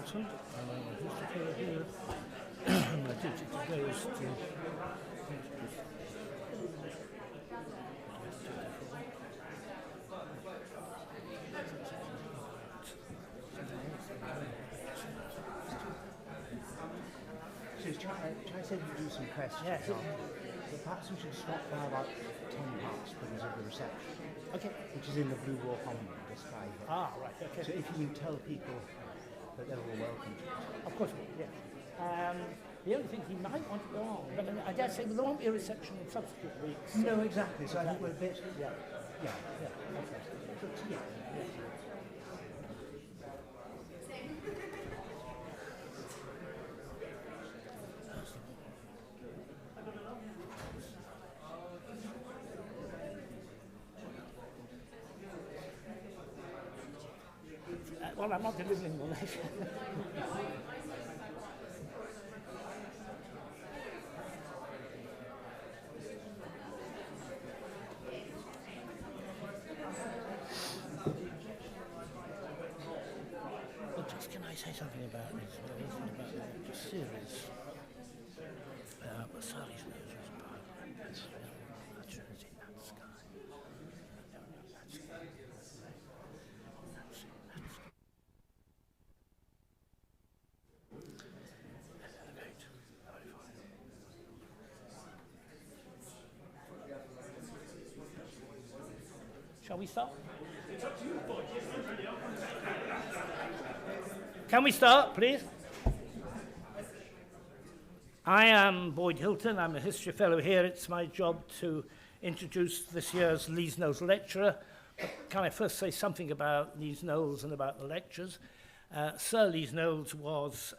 Wolfson, and I'm a history fellow here. And my duty today is to introduce So try to do some questions. Yes. But perhaps we should stop now about 10 past because of the reception. Okay. Which is in the Blue Wall Common, the sky. Ah, right, okay. So if you tell people that they're all welcome to it. Of course, yes. The only thing he might want to go on, but I dare say there won't be a reception in subsequent weeks. No, exactly. So I think we're a bit. Yeah. Yeah. Okay. But, yeah. Well, I'm not delivering the lecture. But just can I say something about this? About the series? Tsarist Russia that's Trinity, that sky. Shall we start? Can we start, please? I am Boyd Hilton. I'm a history fellow here. It's my job to introduce this year's Lee Knowles Lecturer. But can I first say something about Lee Knowles and about the lectures? Sir Lee Knowles was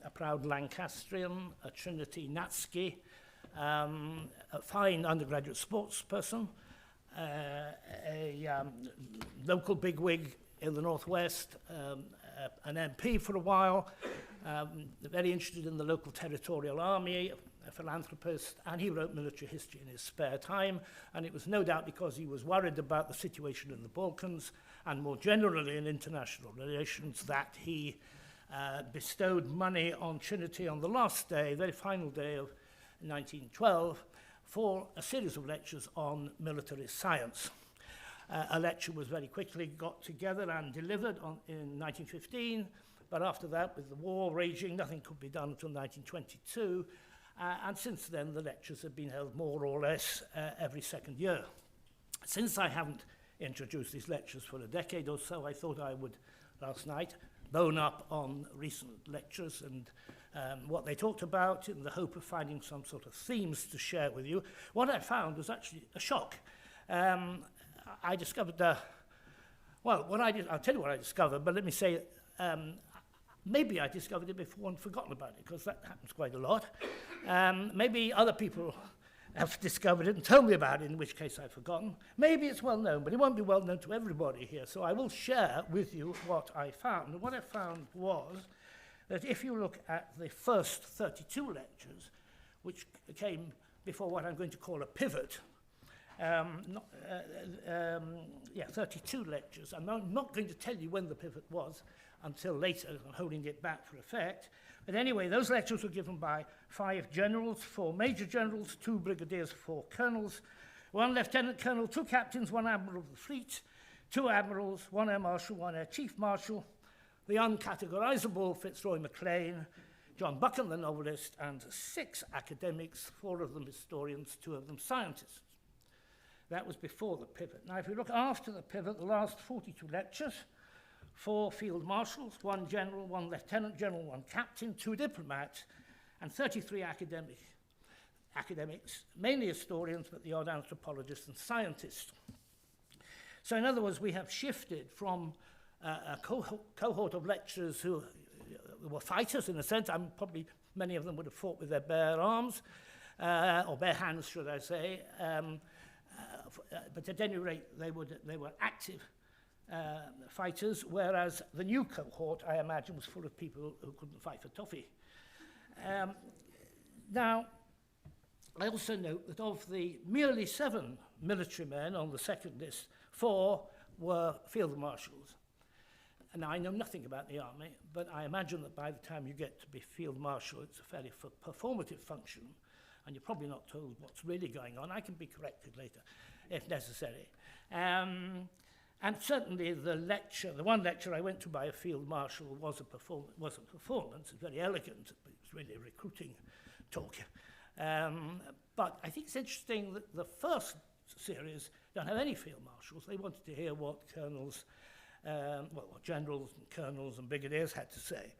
a proud Lancastrian, a Trinity Natsky, a fine undergraduate sports person, a local bigwig in the northwest, an MP for a while, very interested in the local territorial army, a philanthropist, and he wrote military history in his spare time, and it was no doubt because he was worried about the situation in the Balkans and more generally in international relations that he bestowed money on Trinity on the last day, very final day of 1912, for a series of lectures on military science. A lecture was very quickly got together and delivered in 1915, but after that, with the war raging, nothing could be done until 1922, and since then the lectures have been held more or less every second year. Since I haven't introduced these lectures for a decade or so, I thought I would, last night, bone up on recent lectures and what they talked about in the hope of finding some sort of themes to share with you. What I found was actually a shock. I discovered, well, I'll tell you what I discovered, but let me say, maybe I discovered it before and forgotten about it, because that happens quite a lot. Maybe other people have discovered it and told me about it, in which case I've forgotten. Maybe it's well known, but it won't be well known to everybody here, so I will share with you what I found. And what I found was that if you look at the first 32 lectures, which came before what I'm going to call a pivot, 32 lectures. I'm not going to tell you when the pivot was until later, I'm holding it back for effect. But anyway, those lectures were given by 5 generals, 4 major generals, 2 brigadiers, 4 colonels, 1 lieutenant colonel, 2 captains, 1 admiral of the fleet, 2 admirals, 1 air marshal, 1 air chief marshal, the uncategorizable Fitzroy Maclean, John Buchan, the novelist, and 6 academics, 4 of them historians, 2 of them scientists. That was before the pivot. Now, if you look after the pivot, the last 42 lectures, 4 field marshals, 1 general, 1 lieutenant general, 1 captain, 2 diplomats, and 33 academics, mainly historians, but the odd anthropologists and scientists. So in other words, we have shifted from a cohort of lecturers who were fighters, in a sense. Probably many of them would have fought with their bare arms, or bare hands, should I say. But at any rate, they were active fighters, whereas the new cohort, I imagine, was full of people who couldn't fight for toffee. Now, I also note that of the merely 7 military men on the second list, 4 were field marshals. now, I know nothing about the army, but I imagine that by the time you get to be field marshal, it's a fairly performative function, and you're probably not told what's really going on. I can be corrected later, if necessary. And certainly the one lecture I went to by a field marshal was a performance, very elegant, but it was really a recruiting talk. But I think it's interesting that the first series don't have any field marshals. They wanted to hear what colonels, what generals and colonels and brigadiers had to say,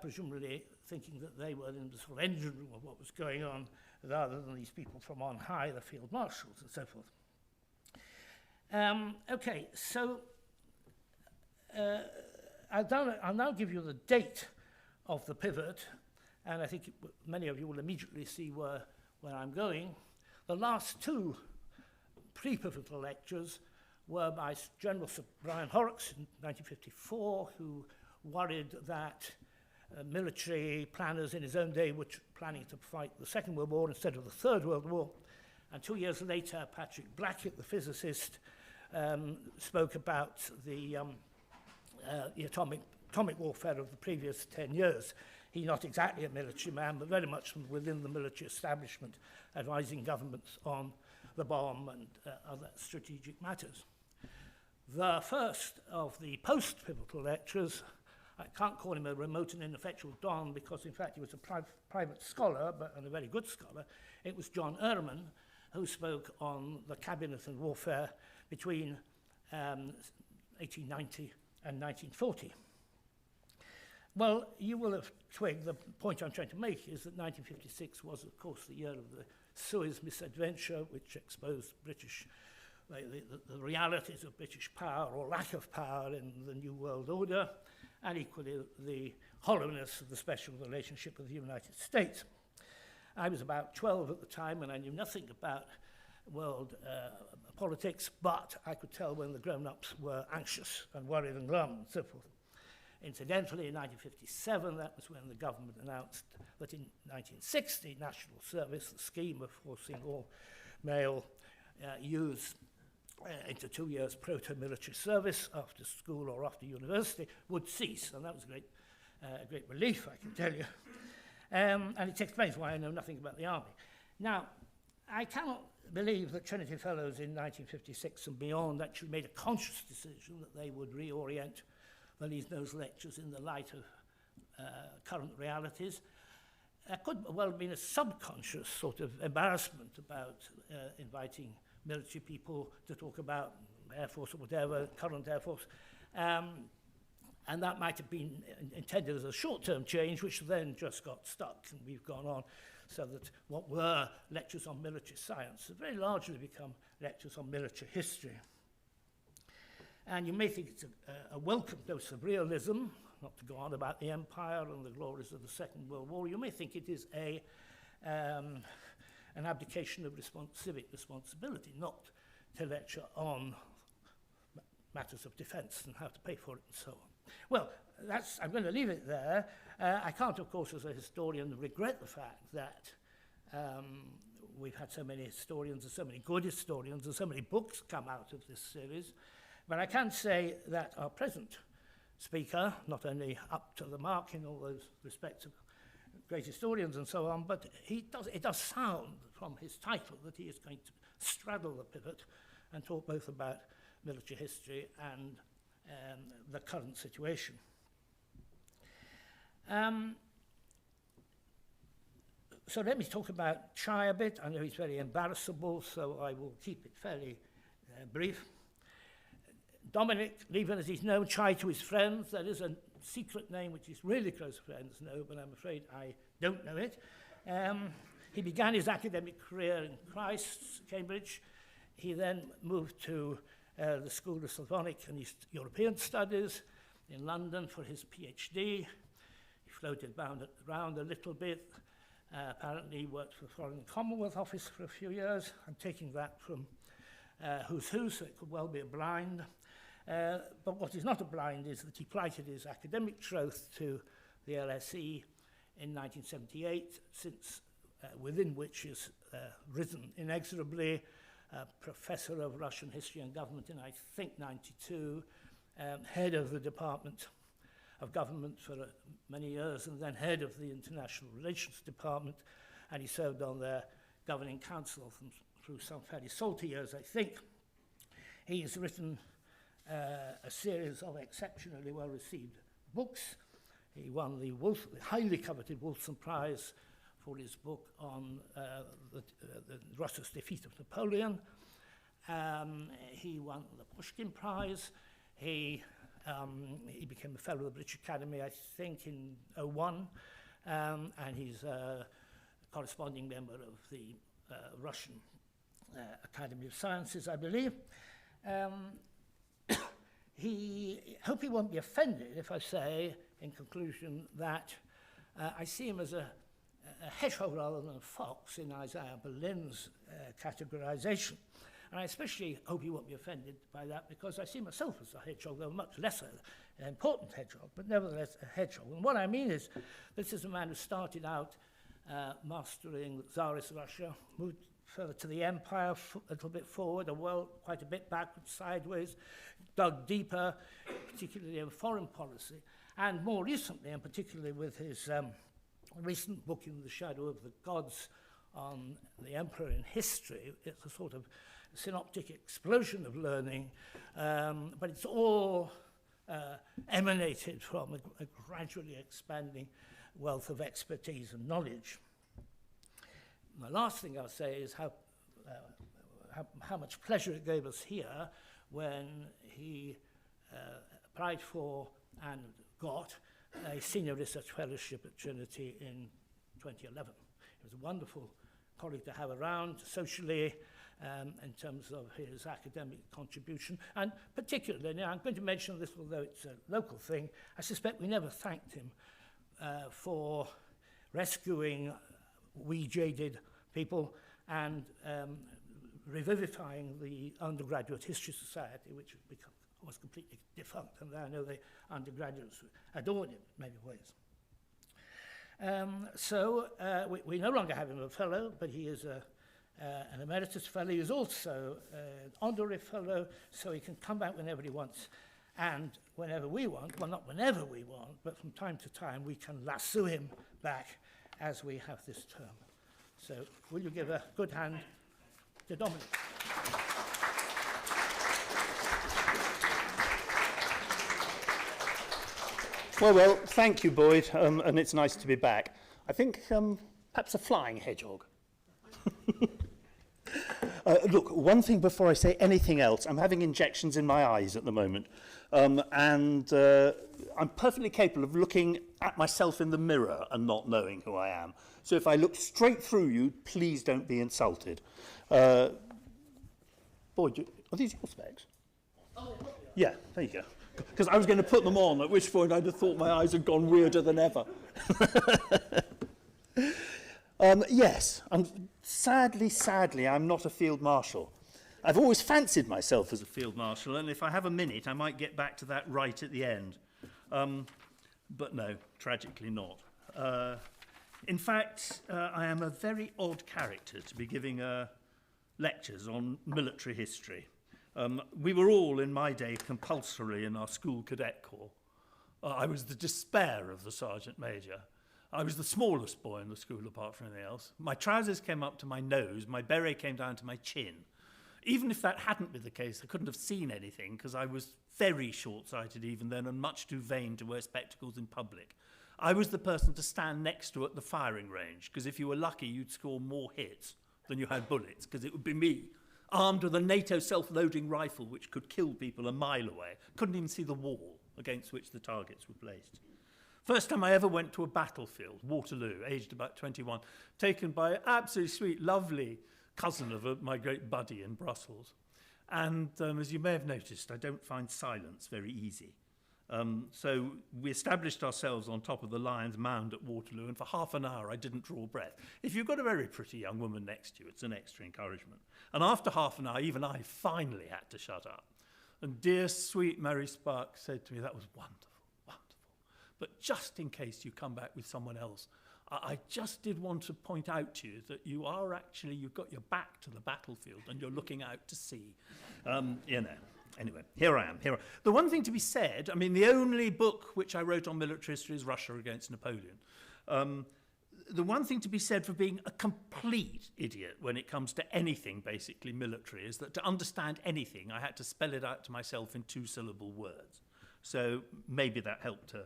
presumably thinking that they were in the sort of engine room of what was going on, rather than these people from on high, the field marshals and so forth. Okay, so I'll now give you the date of the pivot, and I think many of you will immediately see where I'm going. The last two pre-pivotal lectures were by General Sir Brian Horrocks in 1954, who worried that military planners in his own day were planning to fight the Second World War instead of the Third World War. And 2 years later, Patrick Blackett, the physicist, spoke about the atomic warfare of the previous 10 years. He's not exactly a military man, but very much from within the military establishment, advising governments on the bomb and other strategic matters. The first of the post-pivotal lectures, I can't call him a remote and ineffectual don because, in fact, he was a private scholar, and a very good scholar. It was John Ehrman, who spoke on the cabinet and warfare between 1890 and 1940. Well, you will have twigged the point I'm trying to make is that 1956 was, of course, the year of the Suez misadventure, which exposed the realities of British power or lack of power in the New World Order, and equally the hollowness of the special relationship with the United States. I was about 12 at the time, and I knew nothing about world politics, but I could tell when the grown-ups were anxious and worried and glum and so forth. Incidentally, in 1957, that was when the government announced that in 1960, national service, the scheme of forcing all male youths into 2 years proto-military service after school or after university would cease, and that was a great relief, I can tell you. And it explains why I know nothing about the army. Now, I cannot believe that Trinity Fellows in 1956 and beyond actually made a conscious decision that they would reorient the Lee Knowles Lectures in the light of current realities. There could well have been a subconscious sort of embarrassment about inviting military people to talk about Air Force or whatever, current Air Force. And that might have been intended as a short-term change, which then just got stuck, and we've gone on, so that what were lectures on military science have very largely become lectures on military history. And you may think it's a welcome dose of realism, not to go on about the empire and the glories of the Second World War. You may think it is an abdication of civic responsibility, not to lecture on matters of defense and how to pay for it and so on. Well, I'm going to leave it there. I can't, of course, as a historian, regret the fact that we've had so many historians and so many good historians and so many books come out of this series. But I can say that our present speaker, not only up to the mark in all those respects of great historians and so on, but it does sound from his title that he is going to straddle the pivot and talk both about military history and the current situation. So let me talk about Chai a bit. I know he's very embarrassable, so I will keep it fairly brief. Dominic Lieven, as he's known, Chai to his friends. There is a secret name which his really close friends know, but I'm afraid I don't know it. He began his academic career in Christ's, Cambridge. He then moved to the School of Slavonic and East European Studies in London for his PhD. He floated around a little bit. Apparently worked for the Foreign Commonwealth Office for a few years. I'm taking that from Who's Who, so it could well be a blind. But what is not a blind is that he plighted his academic troth to the LSE in 1978, since within which is risen inexorably, professor of Russian history and government in, I think, 92, head of the Department of Government for many years, and then head of the International Relations Department, and he served on their governing council through some fairly salty years, I think. He's written a series of exceptionally well-received books. He won the highly coveted Wolfson Prize for his book on Russia's defeat of Napoleon. He won the Pushkin Prize. He became a fellow of the British Academy, I think, in 2001, and he's a corresponding member of the Russian Academy of Sciences, I believe. Hope he won't be offended if I say, in conclusion, that I see him as a hedgehog rather than a fox in Isaiah Berlin's categorization. And I especially hope he won't be offended by that, because I see myself as a hedgehog, though much less an important hedgehog, but nevertheless a hedgehog. And what I mean is, this is a man who started out mastering Tsarist Russia, moved further to the empire, a little bit forward, a world quite a bit backwards, sideways, dug deeper, particularly in foreign policy, and more recently, and particularly with his recent book, In the Shadow of the Gods, on the emperor in history. It's a sort of synoptic explosion of learning, but it's all emanated from a gradually expanding wealth of expertise and knowledge. And the last thing I'll say is how much pleasure it gave us here when he applied for and got a senior research fellowship at Trinity in 2011. It was a wonderful colleague to have around socially, in terms of his academic contribution, and particularly, now I'm going to mention this, although it's a local thing, I suspect we never thanked him for rescuing we jaded people and revivifying the Undergraduate History Society, which was completely defunct, and I know the undergraduates adored him in many ways. We no longer have him a fellow, but he is an emeritus fellow. He is also an honorary fellow, so he can come back whenever he wants, and whenever we want, well, not whenever we want, but from time to time we can lasso him back as we have this term. So will you give a good hand to Dominic? Well, thank you, Boyd, and it's nice to be back. I think perhaps a flying hedgehog. Look, one thing before I say anything else, I'm having injections in my eyes at the moment, and I'm perfectly capable of looking at myself in the mirror and not knowing who I am. So if I look straight through you, please don't be insulted. Boyd, are these your specs? Yeah, there you go. Because I was going to put them on, at which point I'd have thought my eyes had gone weirder than ever. Yes, sadly, I'm not a field marshal. I've always fancied myself as a field marshal, and if I have a minute, I might get back to that right at the end. But no, tragically not. In fact, I am a very odd character to be giving lectures on military history. We were all, in my day, compulsory in our school cadet corps. I was the despair of the sergeant major. I was the smallest boy in the school, apart from anything else. My trousers came up to my nose, my beret came down to my chin. Even if that hadn't been the case, I couldn't have seen anything, because I was very short-sighted even then and much too vain to wear spectacles in public. I was the person to stand next to at the firing range, because if you were lucky, you'd score more hits than you had bullets, because it would be me, armed with a NATO self-loading rifle which could kill people a mile away. Couldn't even see the wall against which the targets were placed. First time I ever went to a battlefield, Waterloo, aged about 21, taken by an absolutely sweet, lovely cousin of my great buddy in Brussels. And as you may have noticed, I don't find silence very easy. So we established ourselves on top of the Lion's Mound at Waterloo, and for half an hour I didn't draw breath. If you've got a very pretty young woman next to you, it's an extra encouragement. And after half an hour, even I finally had to shut up. And dear, sweet Mary Spark said to me, "That was wonderful, wonderful. But just in case you come back with someone else, I just did want to point out to you that you've got your back to the battlefield and you're looking out to sea." You know, Anyway, here I am. The one thing to be said, I mean, the only book which I wrote on military history is Russia Against Napoleon. The one thing to be said for being a complete idiot when it comes to anything basically military is that to understand anything, I had to spell it out to myself in 2-syllable words. So maybe that helped to,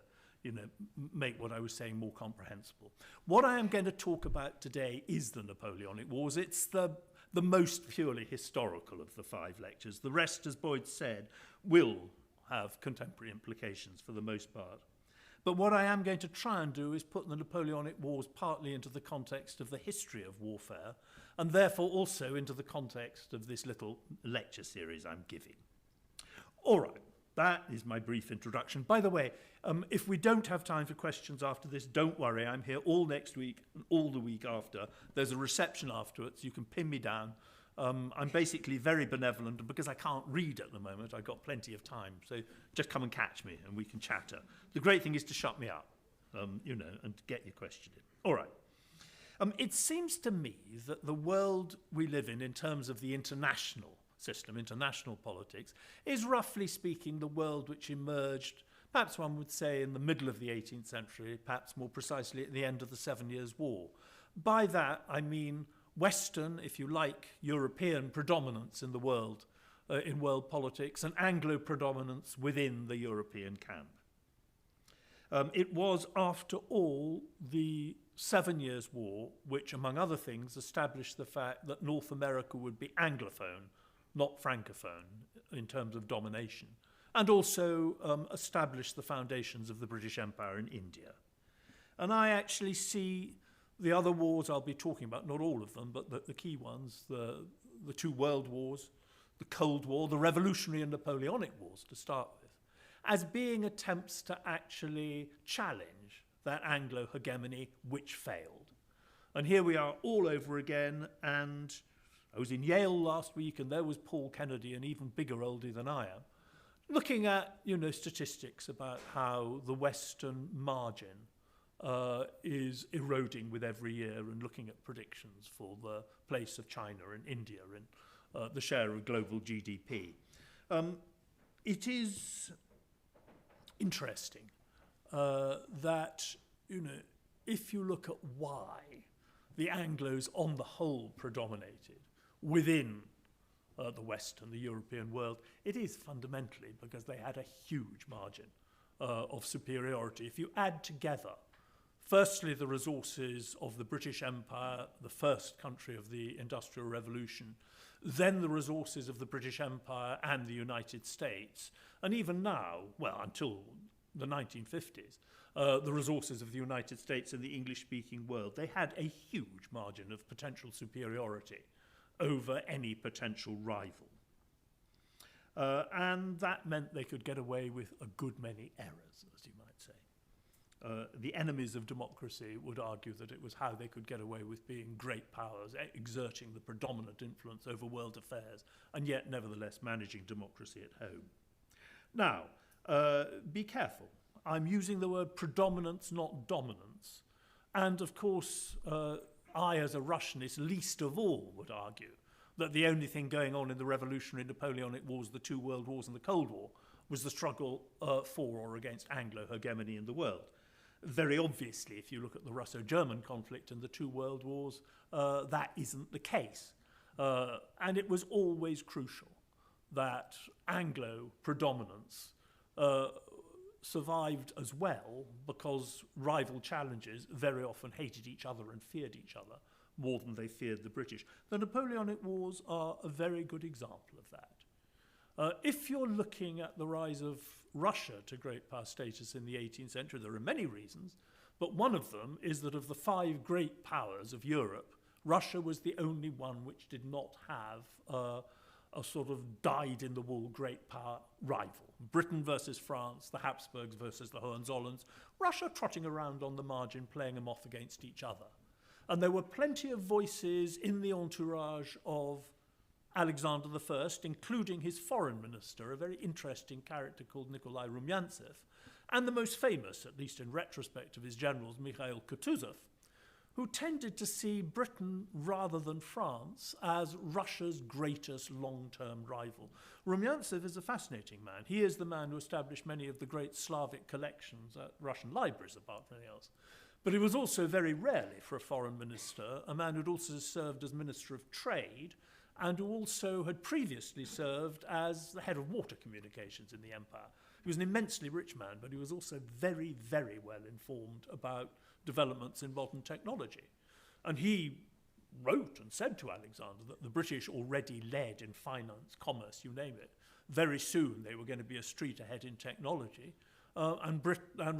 make what I was saying more comprehensible. What I am going to talk about today is the Napoleonic Wars. It's the most purely historical of the 5 lectures. The rest, as Boyd said, will have contemporary implications for the most part. But what I am going to try and do is put the Napoleonic Wars partly into the context of the history of warfare, and therefore also into the context of this little lecture series I'm giving. All right, that is my brief introduction. By the way, if we don't have time for questions after this, don't worry. I'm here all next week and all the week after. There's a reception afterwards. You can pin me down. I'm basically very benevolent, and because I can't read at the moment, I've got plenty of time. So just come and catch me, and we can chatter. The great thing is to shut me up, and get your question in. All right. It seems to me that the world we live in terms of the international system, international politics, is roughly speaking the world which emerged, perhaps one would say, in the middle of the 18th century, perhaps more precisely at the end of the 7 Years' War. By that, I mean Western, if you like, European predominance in the world, in world politics, and Anglo predominance within the European camp. It was, after all, the 7 Years' War which, among other things, established the fact that North America would be Anglophone, not Francophone, in terms of domination, and also established the foundations of the British Empire in India. And I actually see the other wars I'll be talking about, not all of them, but the key ones, the 2 world wars, the Cold War, the Revolutionary and Napoleonic Wars to start with, as being attempts to actually challenge that Anglo hegemony which failed. And here we are all over again, and I was in Yale last week, and there was Paul Kennedy, an even bigger oldie than I am, looking at statistics about how the Western margin is eroding with every year, and looking at predictions for the place of China and India in the share of global GDP. It is interesting that, if you look at why the Anglos on the whole predominated within the Western, the European world, it is fundamentally because they had a huge margin of superiority. If you add together firstly, the resources of the British Empire, the first country of the Industrial Revolution, then the resources of the British Empire and the United States, and even now, well, until the 1950s, the resources of the United States and the English-speaking world, they had a huge margin of potential superiority over any potential rival. And that meant they could get away with a good many errors, as you might say. The enemies of democracy would argue that it was how they could get away with being great powers, exerting the predominant influence over world affairs, and yet nevertheless managing democracy at home. Now, be careful. I'm using the word predominance, not dominance. And of course, I, as a Russianist, least of all would argue that the only thing going on in the Revolutionary Napoleonic Wars, the 2 World Wars and the Cold War, was the struggle for or against Anglo hegemony in the world. Very obviously, if you look at the Russo-German conflict and the 2 World Wars, that isn't the case. And it was always crucial that Anglo predominance survived as well, because rival challengers very often hated each other and feared each other more than they feared the British. The Napoleonic Wars are a very good example of that. If you're looking at the rise of Russia to great power status in the 18th century, there are many reasons, but one of them is that of the 5 great powers of Europe, Russia was the only one which did not have a sort of dyed-in-the-wool great power rival. Britain versus France, the Habsburgs versus the Hohenzollerns, Russia trotting around on the margin, playing them off against each other. And there were plenty of voices in the entourage of Alexander I, including his foreign minister, a very interesting character called Nikolai Rumyantsev, and the most famous, at least in retrospect, of his generals, Mikhail Kutuzov, who tended to see Britain rather than France as Russia's greatest long-term rival. Rumyantsev is a fascinating man. He is the man who established many of the great Slavic collections at Russian libraries, apart from anything else. But he was also very rarely, for a foreign minister, a man who'd also served as Minister of Trade and who also had previously served as the head of water communications in the empire. He was an immensely rich man, but he was also very, very well informed about developments in modern technology. And he wrote and said to Alexander that the British already led in finance, commerce, you name it. Very soon they were going to be a street ahead in technology, and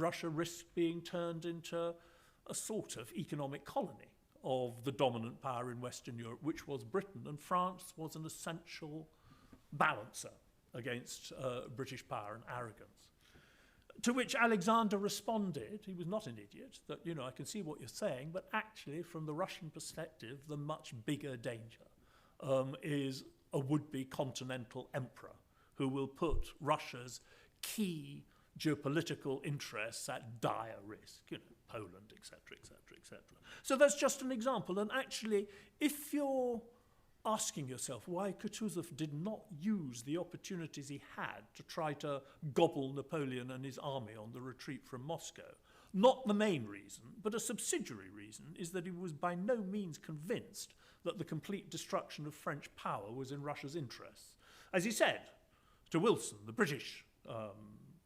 Russia risked being turned into a sort of economic colony of the dominant power in Western Europe, which was Britain, and France was an essential balancer against British power and arrogance. To which Alexander responded, he was not an idiot, that, you know, I can see what you're saying, but actually, from the Russian perspective, the much bigger danger is a would-be continental emperor who will put Russia's key geopolitical interests at dire risk, you know, Poland, etc., etc., etc. So that's just an example. And actually, if you're asking yourself why Kutuzov did not use the opportunities he had to try to gobble Napoleon and his army on the retreat from Moscow, not the main reason, but a subsidiary reason, is that he was by no means convinced that the complete destruction of French power was in Russia's interests. As he said to Wilson, the British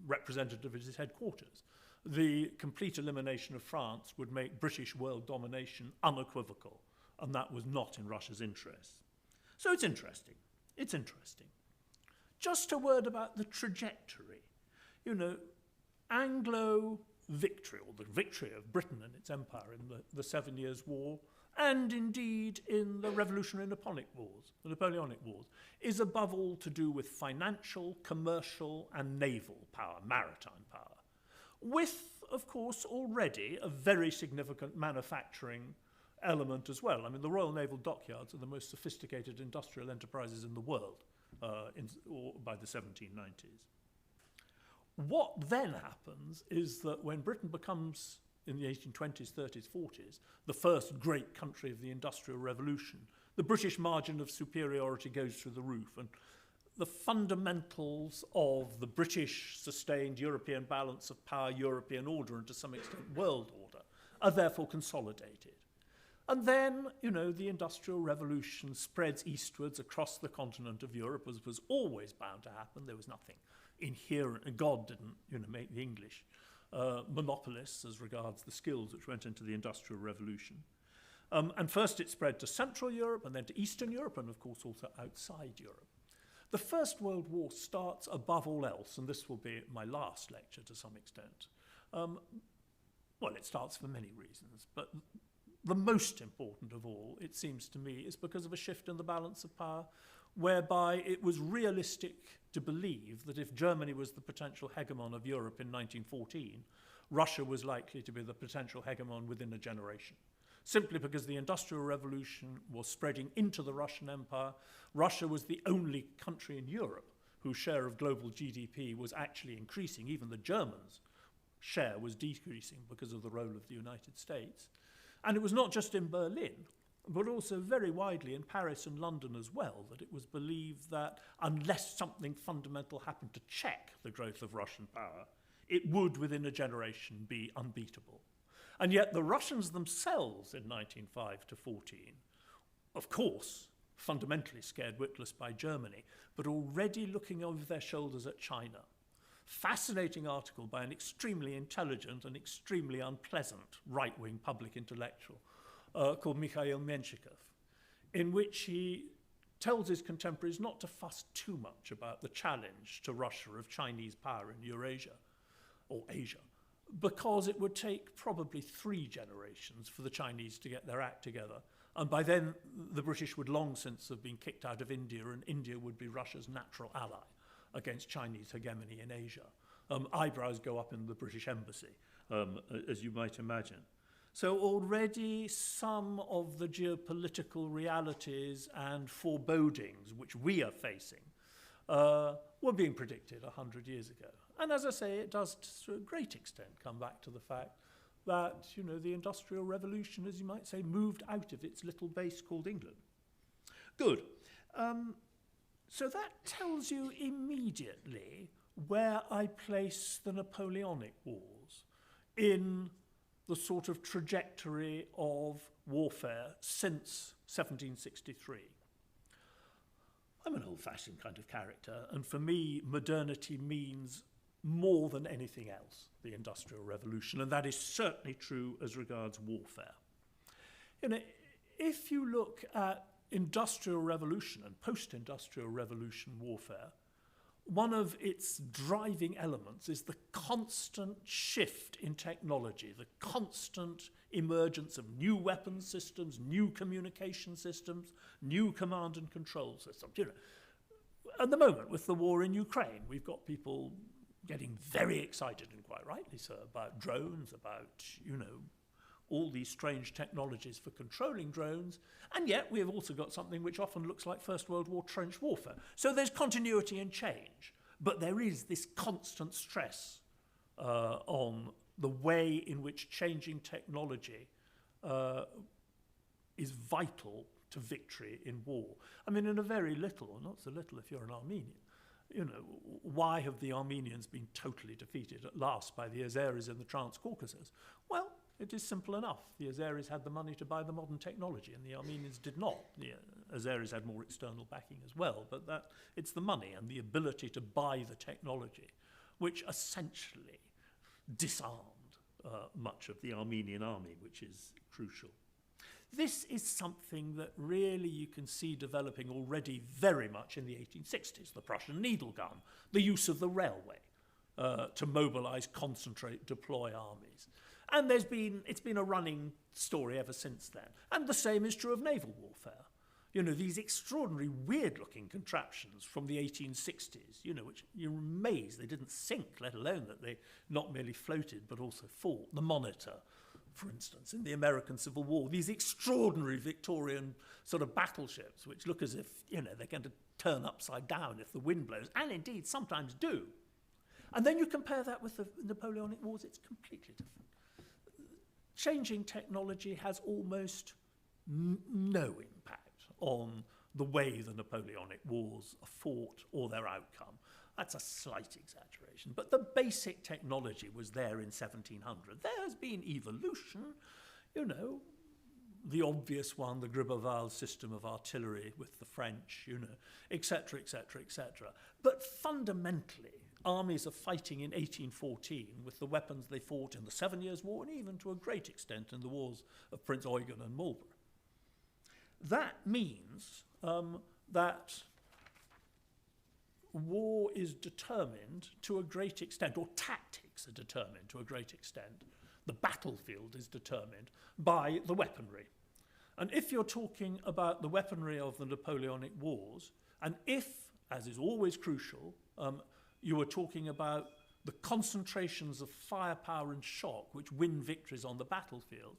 representative at his headquarters, the complete elimination of France would make British world domination unequivocal, and that was not in Russia's interests. So it's interesting. It's interesting. Just a word about the trajectory. You know, Anglo victory, or the victory of Britain and its empire in the 7 Years' War, and indeed in the Revolutionary Napoleonic Wars, the Napoleonic Wars, is above all to do with financial, commercial, and naval power, maritime power, with, of course, already a very significant manufacturing element as well. I mean, the Royal Naval Dockyards are the most sophisticated industrial enterprises in the world by the 1790s. What then happens is that when Britain becomes, in the 1820s, 30s, 40s, the first great country of the Industrial Revolution, the British margin of superiority goes through the roof, and the fundamentals of the British sustained European balance of power, European order, and to some extent world order, are therefore consolidated. And then, you know, the Industrial Revolution spreads eastwards across the continent of Europe, as was always bound to happen. There was nothing inherent, and God didn't, you know, make the English monopolists as regards the skills which went into the Industrial Revolution. And first it spread to Central Europe, and then to Eastern Europe, and of course also outside Europe. The First World War starts above all else, and this will be my last lecture to some extent. Well, it starts for many reasons, but the most important of all, it seems to me, is because of a shift in the balance of power, whereby it was realistic to believe that if Germany was the potential hegemon of Europe in 1914, Russia was likely to be the potential hegemon within a generation. Simply because the Industrial Revolution was spreading into the Russian Empire. Russia was the only country in Europe whose share of global GDP was actually increasing. Even the Germans' share was decreasing because of the role of the United States. And it was not just in Berlin, but also very widely in Paris and London as well, that it was believed that unless something fundamental happened to check the growth of Russian power, it would, within a generation, be unbeatable. And yet the Russians themselves in 1905 to 14, of course, fundamentally scared witless by Germany, but already looking over their shoulders at China. Fascinating article by an extremely intelligent and extremely unpleasant right-wing public intellectual called Mikhail Menshikov, in which he tells his contemporaries not to fuss too much about the challenge to Russia of Chinese power in Eurasia, or Asia, because it would take probably 3 generations for the Chinese to get their act together. And by then, the British would long since have been kicked out of India, and India would be Russia's natural ally against Chinese hegemony in Asia. Eyebrows go up in the British embassy, as you might imagine. So already some of the geopolitical realities and forebodings which we are facing were being predicted 100 years ago. And as I say, it does to a great extent come back to the fact that, you know, the Industrial Revolution, as you might say, moved out of its little base called England. Good. So that tells you immediately where I place the Napoleonic Wars in the sort of trajectory of warfare since 1763. I'm an old-fashioned kind of character, and for me, modernity means more than anything else, the Industrial Revolution, and that is certainly true as regards warfare. You know, if you look at Industrial Revolution and post-Industrial Revolution warfare, one of its driving elements is the constant shift in technology, the constant emergence of new weapons systems, new communication systems, new command and control systems. You know, at the moment, with the war in Ukraine, we've got people getting very excited, and quite rightly so, about drones, about, you know, all these strange technologies for controlling drones, and yet we have also got something which often looks like First World War trench warfare. So there's continuity and change, but there is this constant stress on the way in which changing technology is vital to victory in war. I mean, in a very little, or not so little if you're an Armenian, you know, why have the Armenians been totally defeated at last by the Azeris in the Trans-Caucasus? Well, it is simple enough. The Azeris had the money to buy the modern technology, and the Armenians did not. The Azeris had more external backing as well, but it's the money and the ability to buy the technology which essentially disarmed much of the Armenian army, which is crucial. This is something that really you can see developing already very much in the 1860s, the Prussian needle gun, the use of the railway to mobilize, concentrate, deploy armies. And it's been a running story ever since then. And the same is true of naval warfare. You know, these extraordinary weird-looking contraptions from the 1860s, you know, which you're amazed they didn't sink, let alone that they not merely floated but also fought. The Monitor, for instance, in the American Civil War, these extraordinary Victorian sort of battleships which look as if, you know, they're going to turn upside down if the wind blows, and indeed sometimes do. And then you compare that with the Napoleonic Wars, it's completely different. Changing technology has almost no impact on the way the Napoleonic Wars are fought or their outcome. That's a slight exaggeration, but the basic technology was there in 1700. There has been evolution, you know, the obvious one, the Gribeauval system of artillery with the French, you know, etc., etc., etc. But fundamentally, armies are fighting in 1814 with the weapons they fought in the 7 Years' War and even to a great extent in the wars of Prince Eugen and Marlborough. That means that war is determined to a great extent, or tactics are determined to a great extent. The battlefield is determined by the weaponry. And if you're talking about the weaponry of the Napoleonic Wars, and if, as is always crucial, you are talking about the concentrations of firepower and shock which win victories on the battlefield,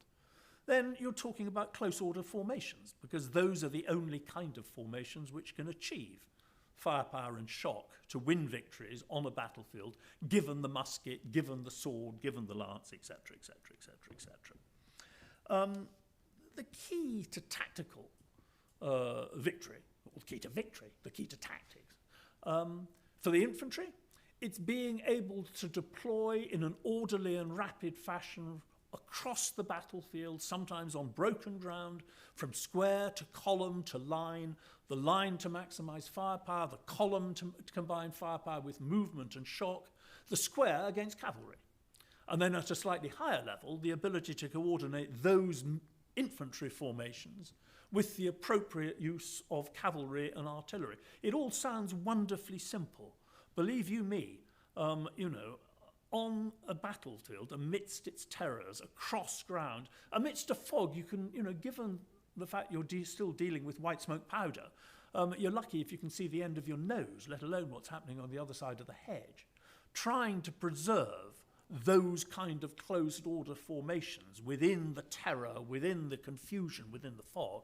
then you're talking about close order formations, because those are the only kind of formations which can achieve firepower and shock to win victories on a battlefield, given the musket, given the sword, given the lance, etc., etc., etc., etc. The key to tactical victory, or the key to victory, the key to tactics, for the infantry, it's being able to deploy in an orderly and rapid fashion across the battlefield, sometimes on broken ground, from square to column to line, the line to maximize firepower, the column to combine firepower with movement and shock, the square against cavalry. And then at a slightly higher level, the ability to coordinate those infantry formations with the appropriate use of cavalry and artillery. It all sounds wonderfully simple. Believe you me, you know, on a battlefield, amidst its terrors, across ground, amidst a fog, you can, you know, given the fact you're still dealing with white smoke powder, you're lucky if you can see the end of your nose, let alone what's happening on the other side of the hedge. Trying to preserve those kind of closed order formations within the terror, within the confusion, within the fog,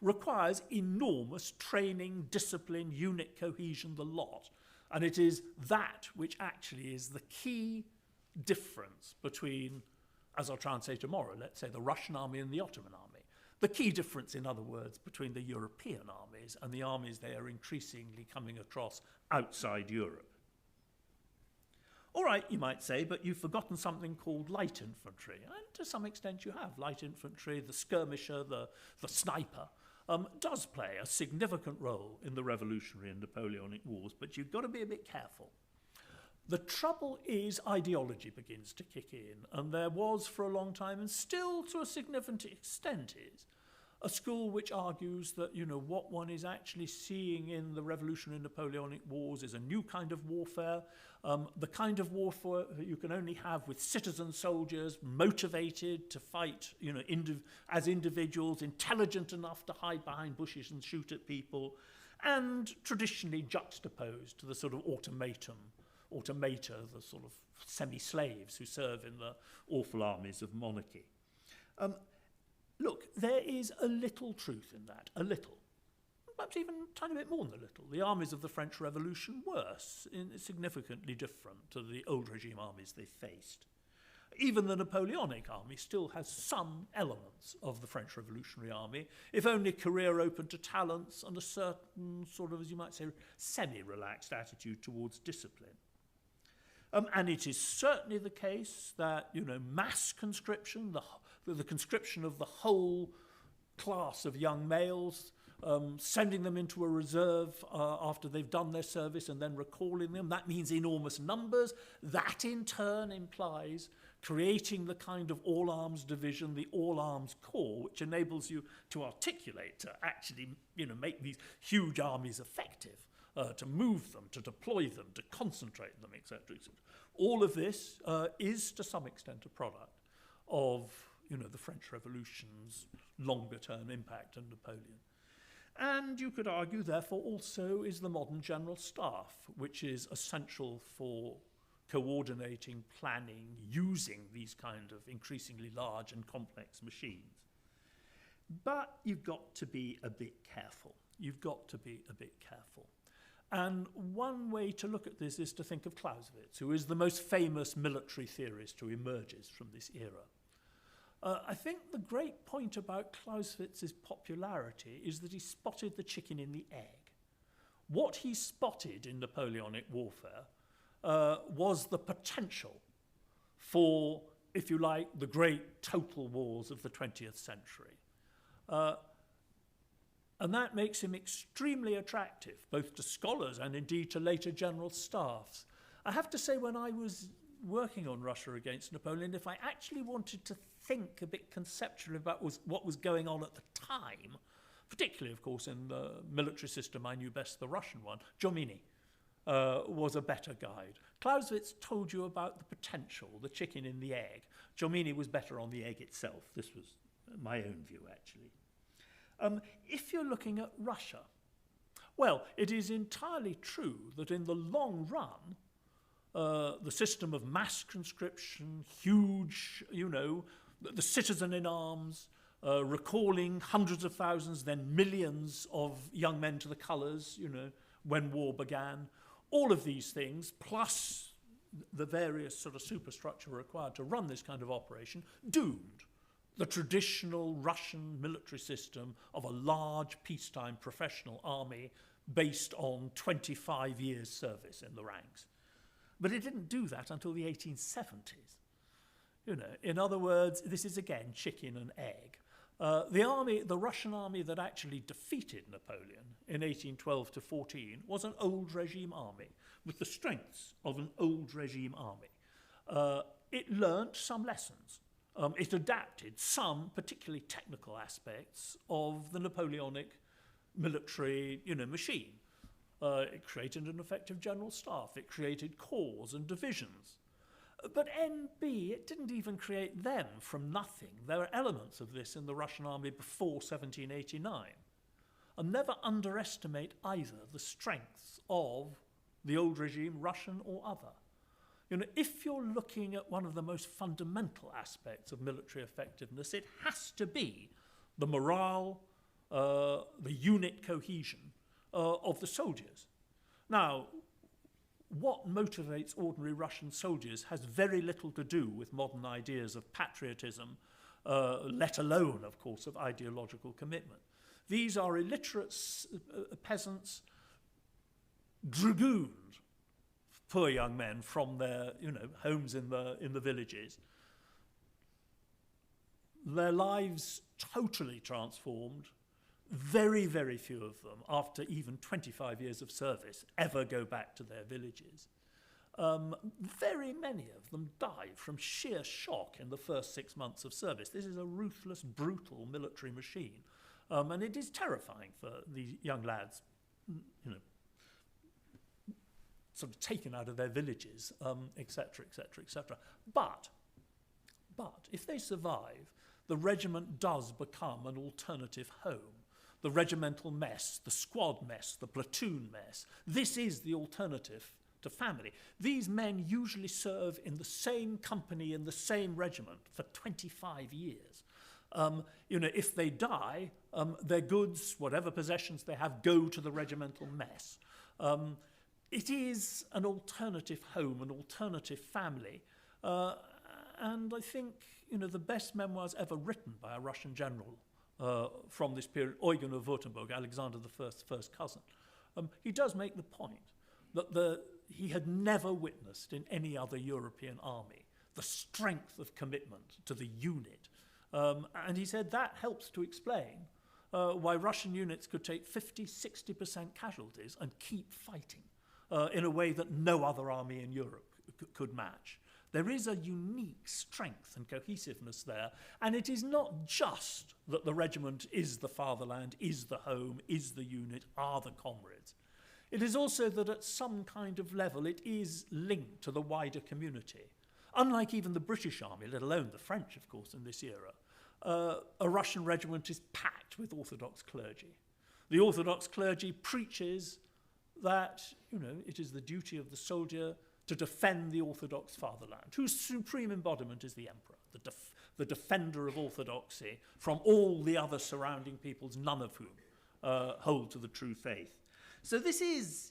requires enormous training, discipline, unit cohesion, the lot. And it is that which actually is the key difference between as I'll try and say tomorrow, let's say the Russian army and the Ottoman army. The key difference, in other words, between the European armies and the armies they are increasingly coming across outside Europe. All right, you might say, but you've forgotten something called light infantry. And to some extent you have. Light infantry, the skirmisher, the sniper, does play a significant role in the Revolutionary and Napoleonic Wars, but you've got to be a bit careful. The trouble is ideology begins to kick in, and there was for a long time, and still to a significant extent is, a school which argues that, what one is actually seeing in the Revolutionary and Napoleonic Wars is a new kind of warfare, the kind of warfare that you can only have with citizen soldiers motivated to fight, as individuals, intelligent enough to hide behind bushes and shoot at people, and traditionally juxtaposed to the sort of automata, the sort of semi-slaves who serve in the awful armies of monarchy. Look, there is a little truth in that, a little. Perhaps even a tiny bit more than a little. The armies of the French Revolution were significantly different to the old regime armies they faced. Even the Napoleonic army still has some elements of the French Revolutionary Army, if only career open to talents and a certain sort of, as you might say, semi-relaxed attitude towards discipline. And it is certainly the case that, mass conscription, the conscription of the whole class of young males, sending them into a reserve after they've done their service and then recalling them, that means enormous numbers. That in turn implies creating the kind of all-arms division, the all-arms corps, which enables you to articulate, to actually make these huge armies effective. To move them, to deploy them, to concentrate them, etc., etc. All of this is, to some extent, a product of, the French Revolution's longer-term impact on Napoleon. And you could argue, therefore, also is the modern general staff, which is essential for coordinating, planning, using these kind of increasingly large and complex machines. But you've got to be a bit careful. You've got to be a bit careful. And one way to look at this is to think of Clausewitz, who is the most famous military theorist who emerges from this era. I think the great point about Clausewitz's popularity is that he spotted the chicken in the egg. What he spotted in Napoleonic warfare was the potential for, if you like, the great total wars of the 20th century. And that makes him extremely attractive, both to scholars and indeed to later general staffs. I have to say, when I was working on Russia Against Napoleon, if I actually wanted to think a bit conceptually about what was going on at the time, particularly, of course, in the military system I knew best, the Russian one, Jomini was a better guide. Clausewitz told you about the potential, the chicken in the egg. Jomini was better on the egg itself. This was my own view, actually. If you're looking at Russia, well, it is entirely true that in the long run, the system of mass conscription, huge, the citizen in arms, recalling hundreds of thousands, then millions of young men to the colours, when war began, all of these things, plus the various sort of superstructure required to run this kind of operation, doomed the traditional Russian military system of a large peacetime professional army based on 25 years' service in the ranks. But it didn't do that until the 1870s. In other words, this is again chicken and egg. The Russian army that actually defeated Napoleon in 1812 to 14 was an old regime army with the strengths of an old regime army. It learnt some lessons. It adapted some particularly technical aspects of the Napoleonic military, machine. It created an effective general staff. It created corps and divisions. But NB, it didn't even create them from nothing. There are elements of this in the Russian army before 1789. And never underestimate either the strengths of the old regime, Russian or other. If you're looking at one of the most fundamental aspects of military effectiveness, it has to be the morale, the unit cohesion of the soldiers. Now, what motivates ordinary Russian soldiers has very little to do with modern ideas of patriotism, let alone, of course, of ideological commitment. These are illiterate peasants, dragooned, poor young men from their homes in the villages. Their lives totally transformed. Very, very few of them, after even 25 years of service, ever go back to their villages. Very many of them died from sheer shock in the first 6 months of service. This is a ruthless, brutal military machine. And it is terrifying for these young lads, sort of taken out of their villages, etc., etc., etc. But if they survive, the regiment does become an alternative home. The regimental mess, the squad mess, the platoon mess. This is the alternative to family. These men usually serve in the same company in the same regiment for 25 years. If they die, their goods, whatever possessions they have, go to the regimental mess. It is an alternative home, an alternative family. And I think, the best memoirs ever written by a Russian general from this period, Eugen of Württemberg, Alexander I's first cousin, he does make the point that he had never witnessed in any other European army the strength of commitment to the unit. And he said that helps to explain why Russian units could take 50-60% casualties and keep fighting in a way that no other army in Europe could match. There is a unique strength and cohesiveness there, and it is not just that the regiment is the fatherland, is the home, is the unit, are the comrades. It is also that at some kind of level it is linked to the wider community. Unlike even the British army, let alone the French, of course, in this era, a Russian regiment is packed with Orthodox clergy. The Orthodox clergy preaches that, it is the duty of the soldier to defend the Orthodox fatherland, whose supreme embodiment is the emperor, the defender of orthodoxy from all the other surrounding peoples, none of whom hold to the true faith. So this is,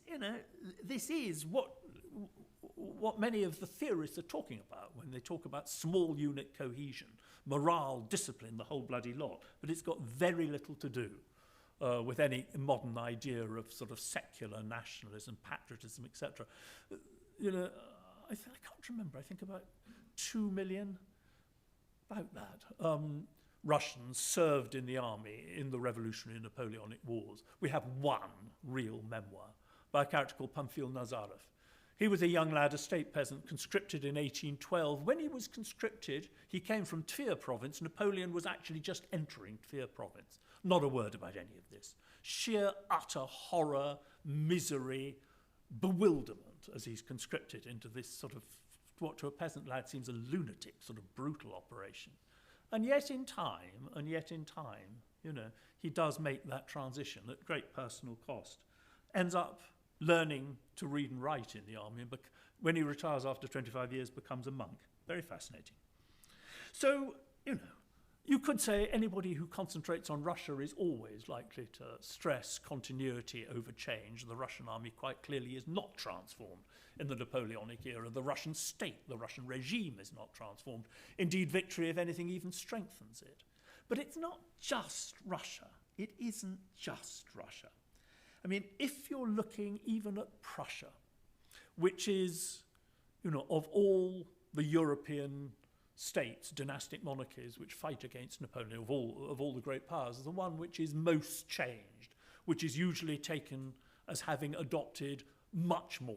this is what many of the theorists are talking about when they talk about small unit cohesion, morale, discipline, the whole bloody lot. But it's got very little to do with any modern idea of sort of secular nationalism, patriotism, etc. I can't remember. I think about 2 million, about that, Russians served in the army in the revolutionary Napoleonic wars. We have one real memoir by a character called Pamphil Nazarov. He was a young lad, a state peasant, conscripted in 1812. When he was conscripted, he came from Tver province. Napoleon was actually just entering Tver province. Not a word about any of this. Sheer, utter horror, misery, bewilderment as he's conscripted into this sort of, what to a peasant lad seems a lunatic, sort of brutal operation. And yet in time, he does make that transition at great personal cost. Ends up learning to read and write in the army, and when he retires after 25 years, becomes a monk. Very fascinating. So, you could say anybody who concentrates on Russia is always likely to stress continuity over change. The Russian army quite clearly is not transformed in the Napoleonic era. The Russian state, the Russian regime is not transformed. Indeed, victory, if anything, even strengthens it. But it's not just Russia. It isn't just Russia. I mean, if you're looking even at Prussia, which is, of all the European states, dynastic monarchies which fight against Napoleon, of all the great powers, the one which is most changed, which is usually taken as having adopted much more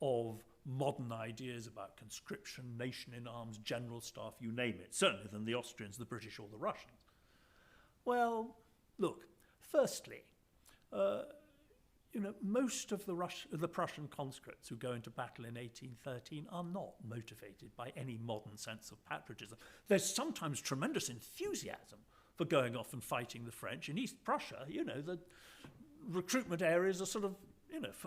of modern ideas about conscription, nation in arms, general staff, you name it, certainly than the Austrians, the British or the Russians. Well, look, firstly, most of the Prussian conscripts who go into battle in 1813 are not motivated by any modern sense of patriotism. There's sometimes tremendous enthusiasm for going off and fighting the French. In East Prussia, the recruitment areas are sort of,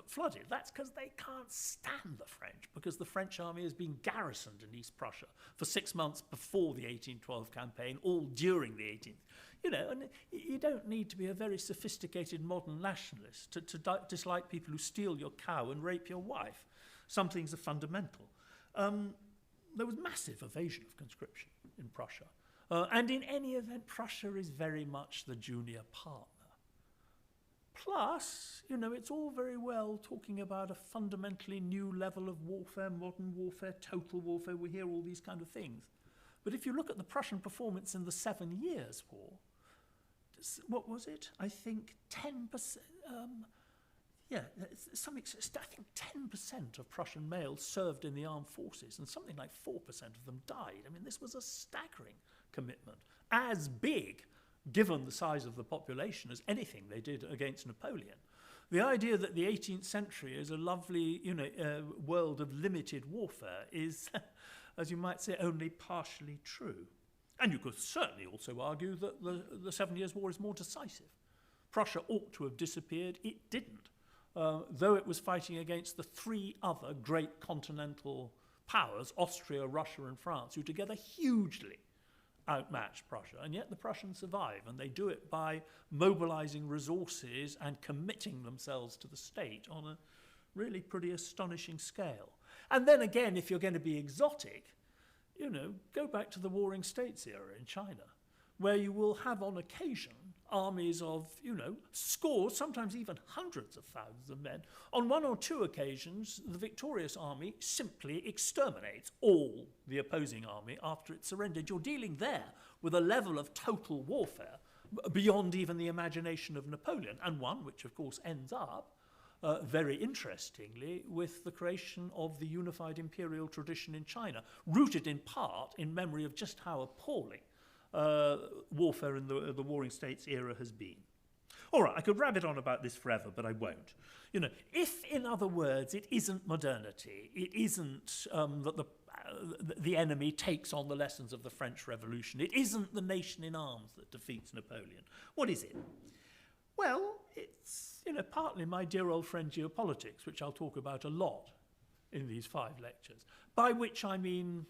flooded. That's because they can't stand the French, because the French army has been garrisoned in East Prussia for 6 months before the 1812 campaign, all during the 18th. And you don't need to be a very sophisticated modern nationalist to dislike people who steal your cow and rape your wife. Some things are fundamental. There was massive evasion of conscription in Prussia. And in any event, Prussia is very much the junior partner. Plus, you know, it's all very well talking about a fundamentally new level of warfare, modern warfare, total warfare. We hear all these kind of things. But if you look at the Prussian performance in the 7 Years' War, what was it? I think 10%, I think 10% of Prussian males served in the armed forces, and something like 4% of them died. I mean, this was a staggering commitment, as big, given the size of the population, as anything they did against Napoleon. The idea that the 18th century is a lovely, world of limited warfare is, as you might say, only partially true. And you could certainly also argue that the 7 Years' War is more decisive. Prussia ought to have disappeared. It didn't. Though it was fighting against the 3 other great continental powers, Austria, Russia, and France, who together hugely outmatched Prussia. And yet the Prussians survive, and they do it by mobilizing resources and committing themselves to the state on a really pretty astonishing scale. And then again, if you're going to be exotic, go back to the Warring States era in China, where you will have on occasion armies of, scores, sometimes even hundreds of thousands of men. On 1 or 2 occasions, the victorious army simply exterminates all the opposing army after it's surrendered. You're dealing there with a level of total warfare beyond even the imagination of Napoleon, and one which, of course, ends up, very interestingly, with the creation of the unified imperial tradition in China, rooted in part in memory of just how appalling warfare in the Warring States era has been. All right, I could rabbit on about this forever, but I won't. If, in other words, it isn't modernity, it isn't that the enemy takes on the lessons of the French Revolution, it isn't the nation in arms that defeats Napoleon, what is it? Well, it's, partly my dear old friend geopolitics, which I'll talk about a lot in these 5 lectures, by which I mean,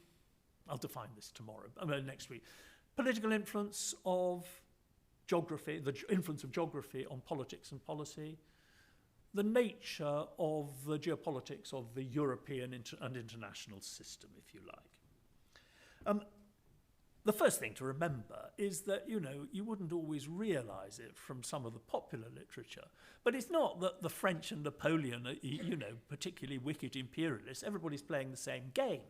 I'll define this next week. Political influence of geography, the influence of geography on politics and policy, the nature of the geopolitics of the European and international system, if you like. The first thing to remember is that, you wouldn't always realise it from some of the popular literature, but it's not that the French and Napoleon are, particularly wicked imperialists. Everybody's playing the same game.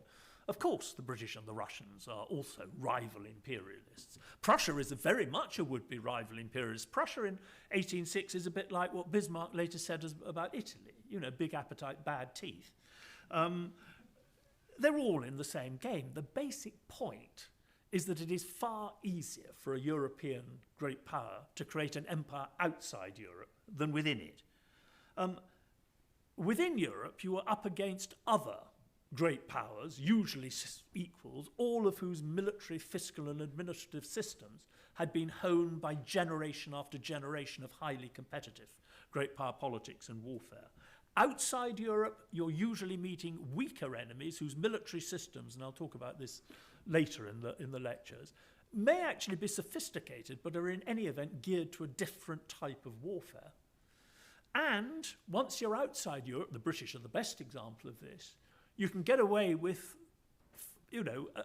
Of course, the British and the Russians are also rival imperialists. Prussia is very much a would-be rival imperialist. Prussia in 1806 is a bit like what Bismarck later said about Italy, big appetite, bad teeth. They're all in the same game. The basic point is that it is far easier for a European great power to create an empire outside Europe than within it. Within Europe, you are up against other great powers, usually equals, all of whose military, fiscal, and administrative systems had been honed by generation after generation of highly competitive great power politics and warfare. Outside Europe, you're usually meeting weaker enemies whose military systems, and I'll talk about this later in the lectures, may actually be sophisticated, but are in any event geared to a different type of warfare. And once you're outside Europe, the British are the best example of this, you can get away with,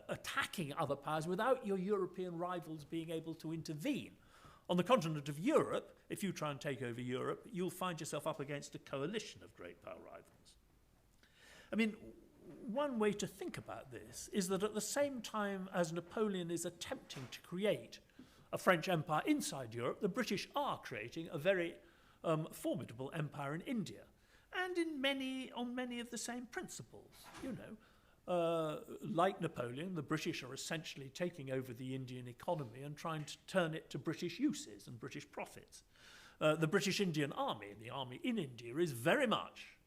attacking other powers without your European rivals being able to intervene. On the continent of Europe, if you try and take over Europe, you'll find yourself up against a coalition of great power rivals. I mean, one way to think about this is that at the same time as Napoleon is attempting to create a French empire inside Europe, the British are creating a very formidable empire in India. And on many of the same principles, like Napoleon, the British are essentially taking over the Indian economy and trying to turn it to British uses and British profits. The British Indian Army, the army in India, is very much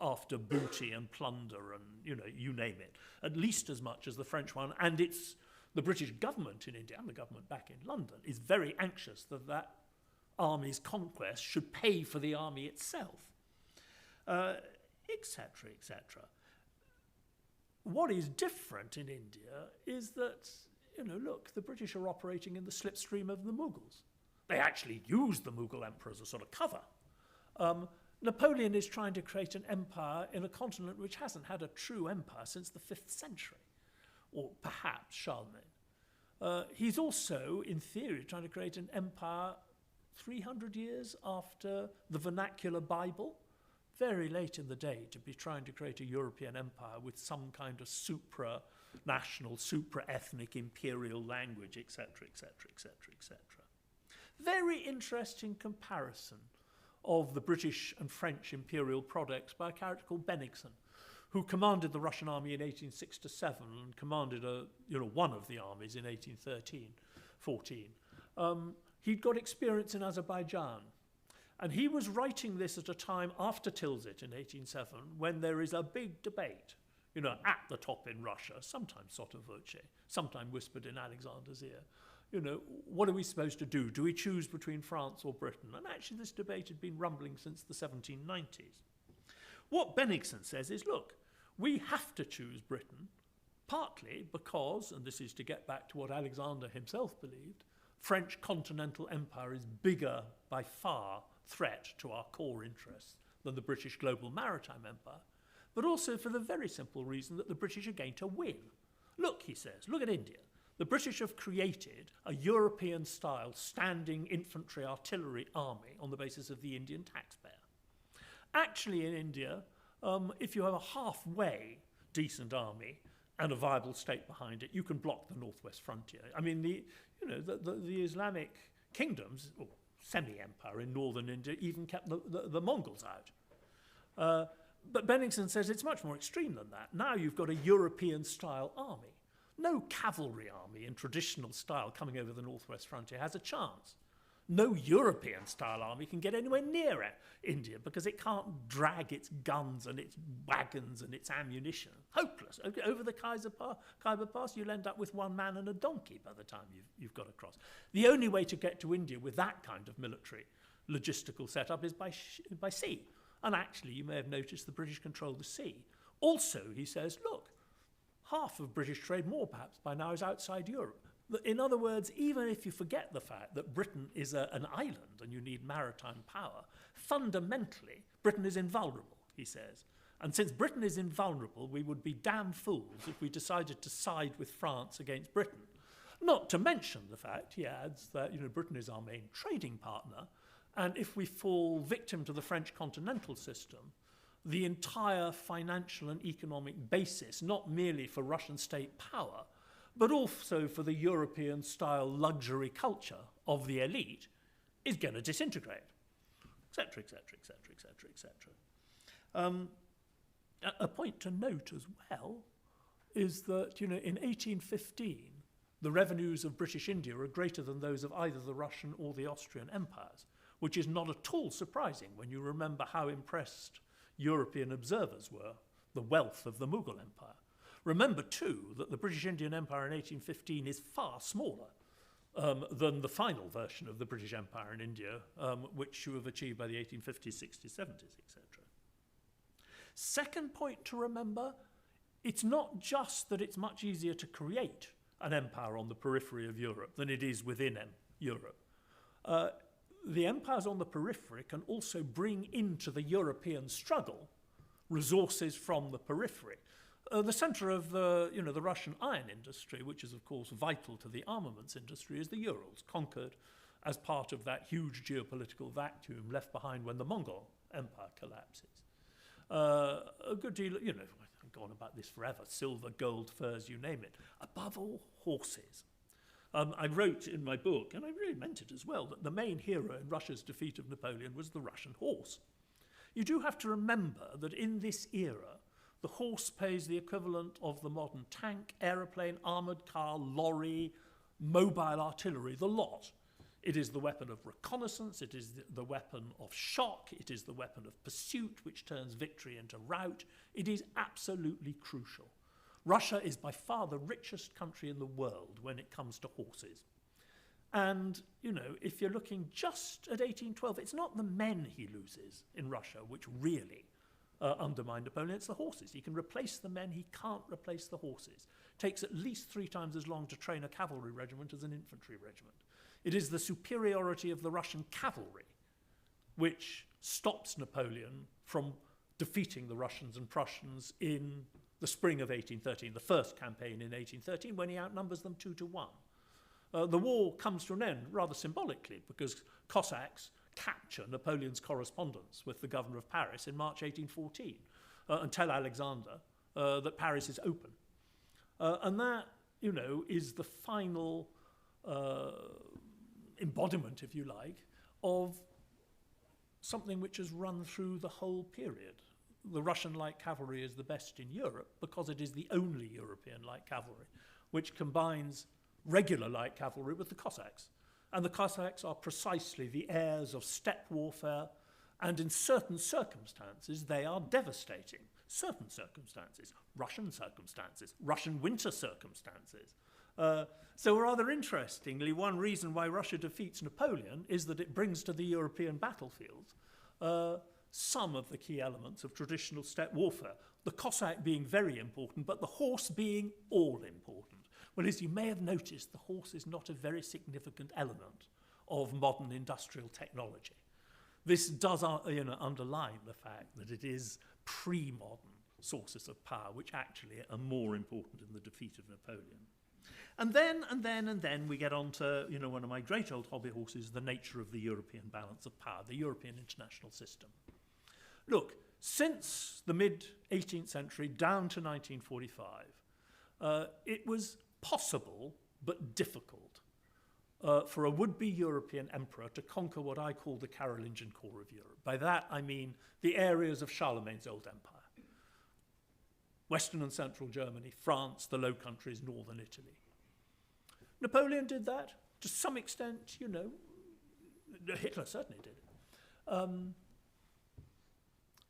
after booty and plunder and, you name it, at least as much as the French one. And the British government in India and the government back in London is very anxious that that army's conquest should pay for the army itself. Etc., etc. What is different in India is that, look, the British are operating in the slipstream of the Mughals. They actually used the Mughal emperor as a sort of cover. Napoleon is trying to create an empire in a continent which hasn't had a true empire since the 5th century, or perhaps Charlemagne. He's also, in theory, trying to create an empire 300 years after the vernacular Bible. Very late in the day to be trying to create a European empire with some kind of supra-national, supra-ethnic imperial language, etc., etc., etc., etc. Very interesting comparison of the British and French imperial products by a character called Bennigsen, who commanded the Russian army in 1806-7 and commanded one of the armies in 1813-14. He'd got experience in Azerbaijan, and he was writing this at a time after Tilsit in 1807, when there is a big debate, at the top in Russia, sometimes sotto voce, sometimes whispered in Alexander's ear. What are we supposed to do? Do we choose between France or Britain? And actually this debate had been rumbling since the 1790s. What Bennigsen says is, look, we have to choose Britain, partly because, and this is to get back to what Alexander himself believed, French continental empire is bigger by far threat to our core interests than the British global maritime empire, but also for the very simple reason that the British are going to win. Look, he says, look at India. The British have created a European-style standing infantry artillery army on the basis of the Indian taxpayer. Actually, in India, if you have a halfway decent army and a viable state behind it, you can block the northwest frontier. I mean, the Islamic kingdoms, or semi-empire in northern India, even kept the Mongols out. But Bennigsen says it's much more extreme than that. Now you've got a European-style army. No cavalry army in traditional style coming over the northwest frontier has a chance. No European-style army can get anywhere near India because it can't drag its guns and its wagons and its ammunition. Hopeless. Over the Khyber Pass, you'll end up with one man and a donkey by the time you've got across. The only way to get to India with that kind of military logistical setup is by sea. And actually, you may have noticed the British control the sea. Also, he says, look, half of British trade, more perhaps by now, is outside Europe. In other words, even if you forget the fact that Britain is an island and you need maritime power, fundamentally, Britain is invulnerable, he says. And since Britain is invulnerable, we would be damn fools if we decided to side with France against Britain. Not to mention the fact, he adds, that Britain is our main trading partner, and if we fall victim to the French continental system, the entire financial and economic basis, not merely for Russian state power, but also for the European-style luxury culture of the elite, is going to disintegrate, etc., etc., etc., etc., etc. A point to note as well is that, in 1815, the revenues of British India are greater than those of either the Russian or the Austrian empires, which is not at all surprising when you remember how impressed European observers were, the wealth of the Mughal Empire. Remember, too, that the British Indian Empire in 1815 is far smaller than the final version of the British Empire in India, which you have achieved by the 1850s, 60s, 70s, etc. Second point to remember, it's not just that it's much easier to create an empire on the periphery of Europe than it is within Europe. The empires on the periphery can also bring into the European struggle resources from the periphery. The centre of the Russian iron industry, which is of course vital to the armaments industry, is the Urals, conquered as part of that huge geopolitical vacuum left behind when the Mongol Empire collapses. A good deal, I've gone about this forever, silver, gold, furs, you name it. Above all, horses. I wrote in my book, and I really meant it as well, that the main hero in Russia's defeat of Napoleon was the Russian horse. You do have to remember that in this era, the horse pays the equivalent of the modern tank, aeroplane, armoured car, lorry, mobile artillery, the lot. It is the weapon of reconnaissance, it is the weapon of shock, it is the weapon of pursuit, which turns victory into rout. It is absolutely crucial. Russia is by far the richest country in the world when it comes to horses. And, if you're looking just at 1812, it's not the men he loses in Russia which really undermine Napoleon, it's the horses. He can replace the men, he can't replace the horses. It takes at least 3 times as long to train a cavalry regiment as an infantry regiment. It is the superiority of the Russian cavalry which stops Napoleon from defeating the Russians and Prussians in the spring of 1813, the first campaign in 1813, when he outnumbers them 2-1. The war comes to an end rather symbolically because Cossacks capture Napoleon's correspondence with the governor of Paris in March 1814 and tell Alexander that Paris is open. And that, you know, is the final embodiment, if you like, of something which has run through the whole period. The Russian light cavalry is the best in Europe because it is the only European light cavalry which combines regular light cavalry with the Cossacks. And the Cossacks are precisely the heirs of steppe warfare, and in certain circumstances they are devastating. Certain circumstances, Russian winter circumstances. So rather interestingly, one reason why Russia defeats Napoleon is that it brings to the European battlefield some of the key elements of traditional steppe warfare, the Cossack being very important, but the horse being all important. Well, as you may have noticed, the horse is not a very significant element of modern industrial technology. This does underline the fact that it is pre-modern sources of power which actually are more important in the defeat of Napoleon. And then we get on to, you know, one of my great old hobby horses, the nature of the European balance of power, the European international system. Look, since the mid-18th century down to 1945, it was possible but difficult for a would-be European emperor to conquer what I call the Carolingian core of Europe. By that I mean the areas of Charlemagne's old empire. Western and central Germany, France, the Low Countries, northern Italy. Napoleon did that to some extent, you know. Hitler certainly did.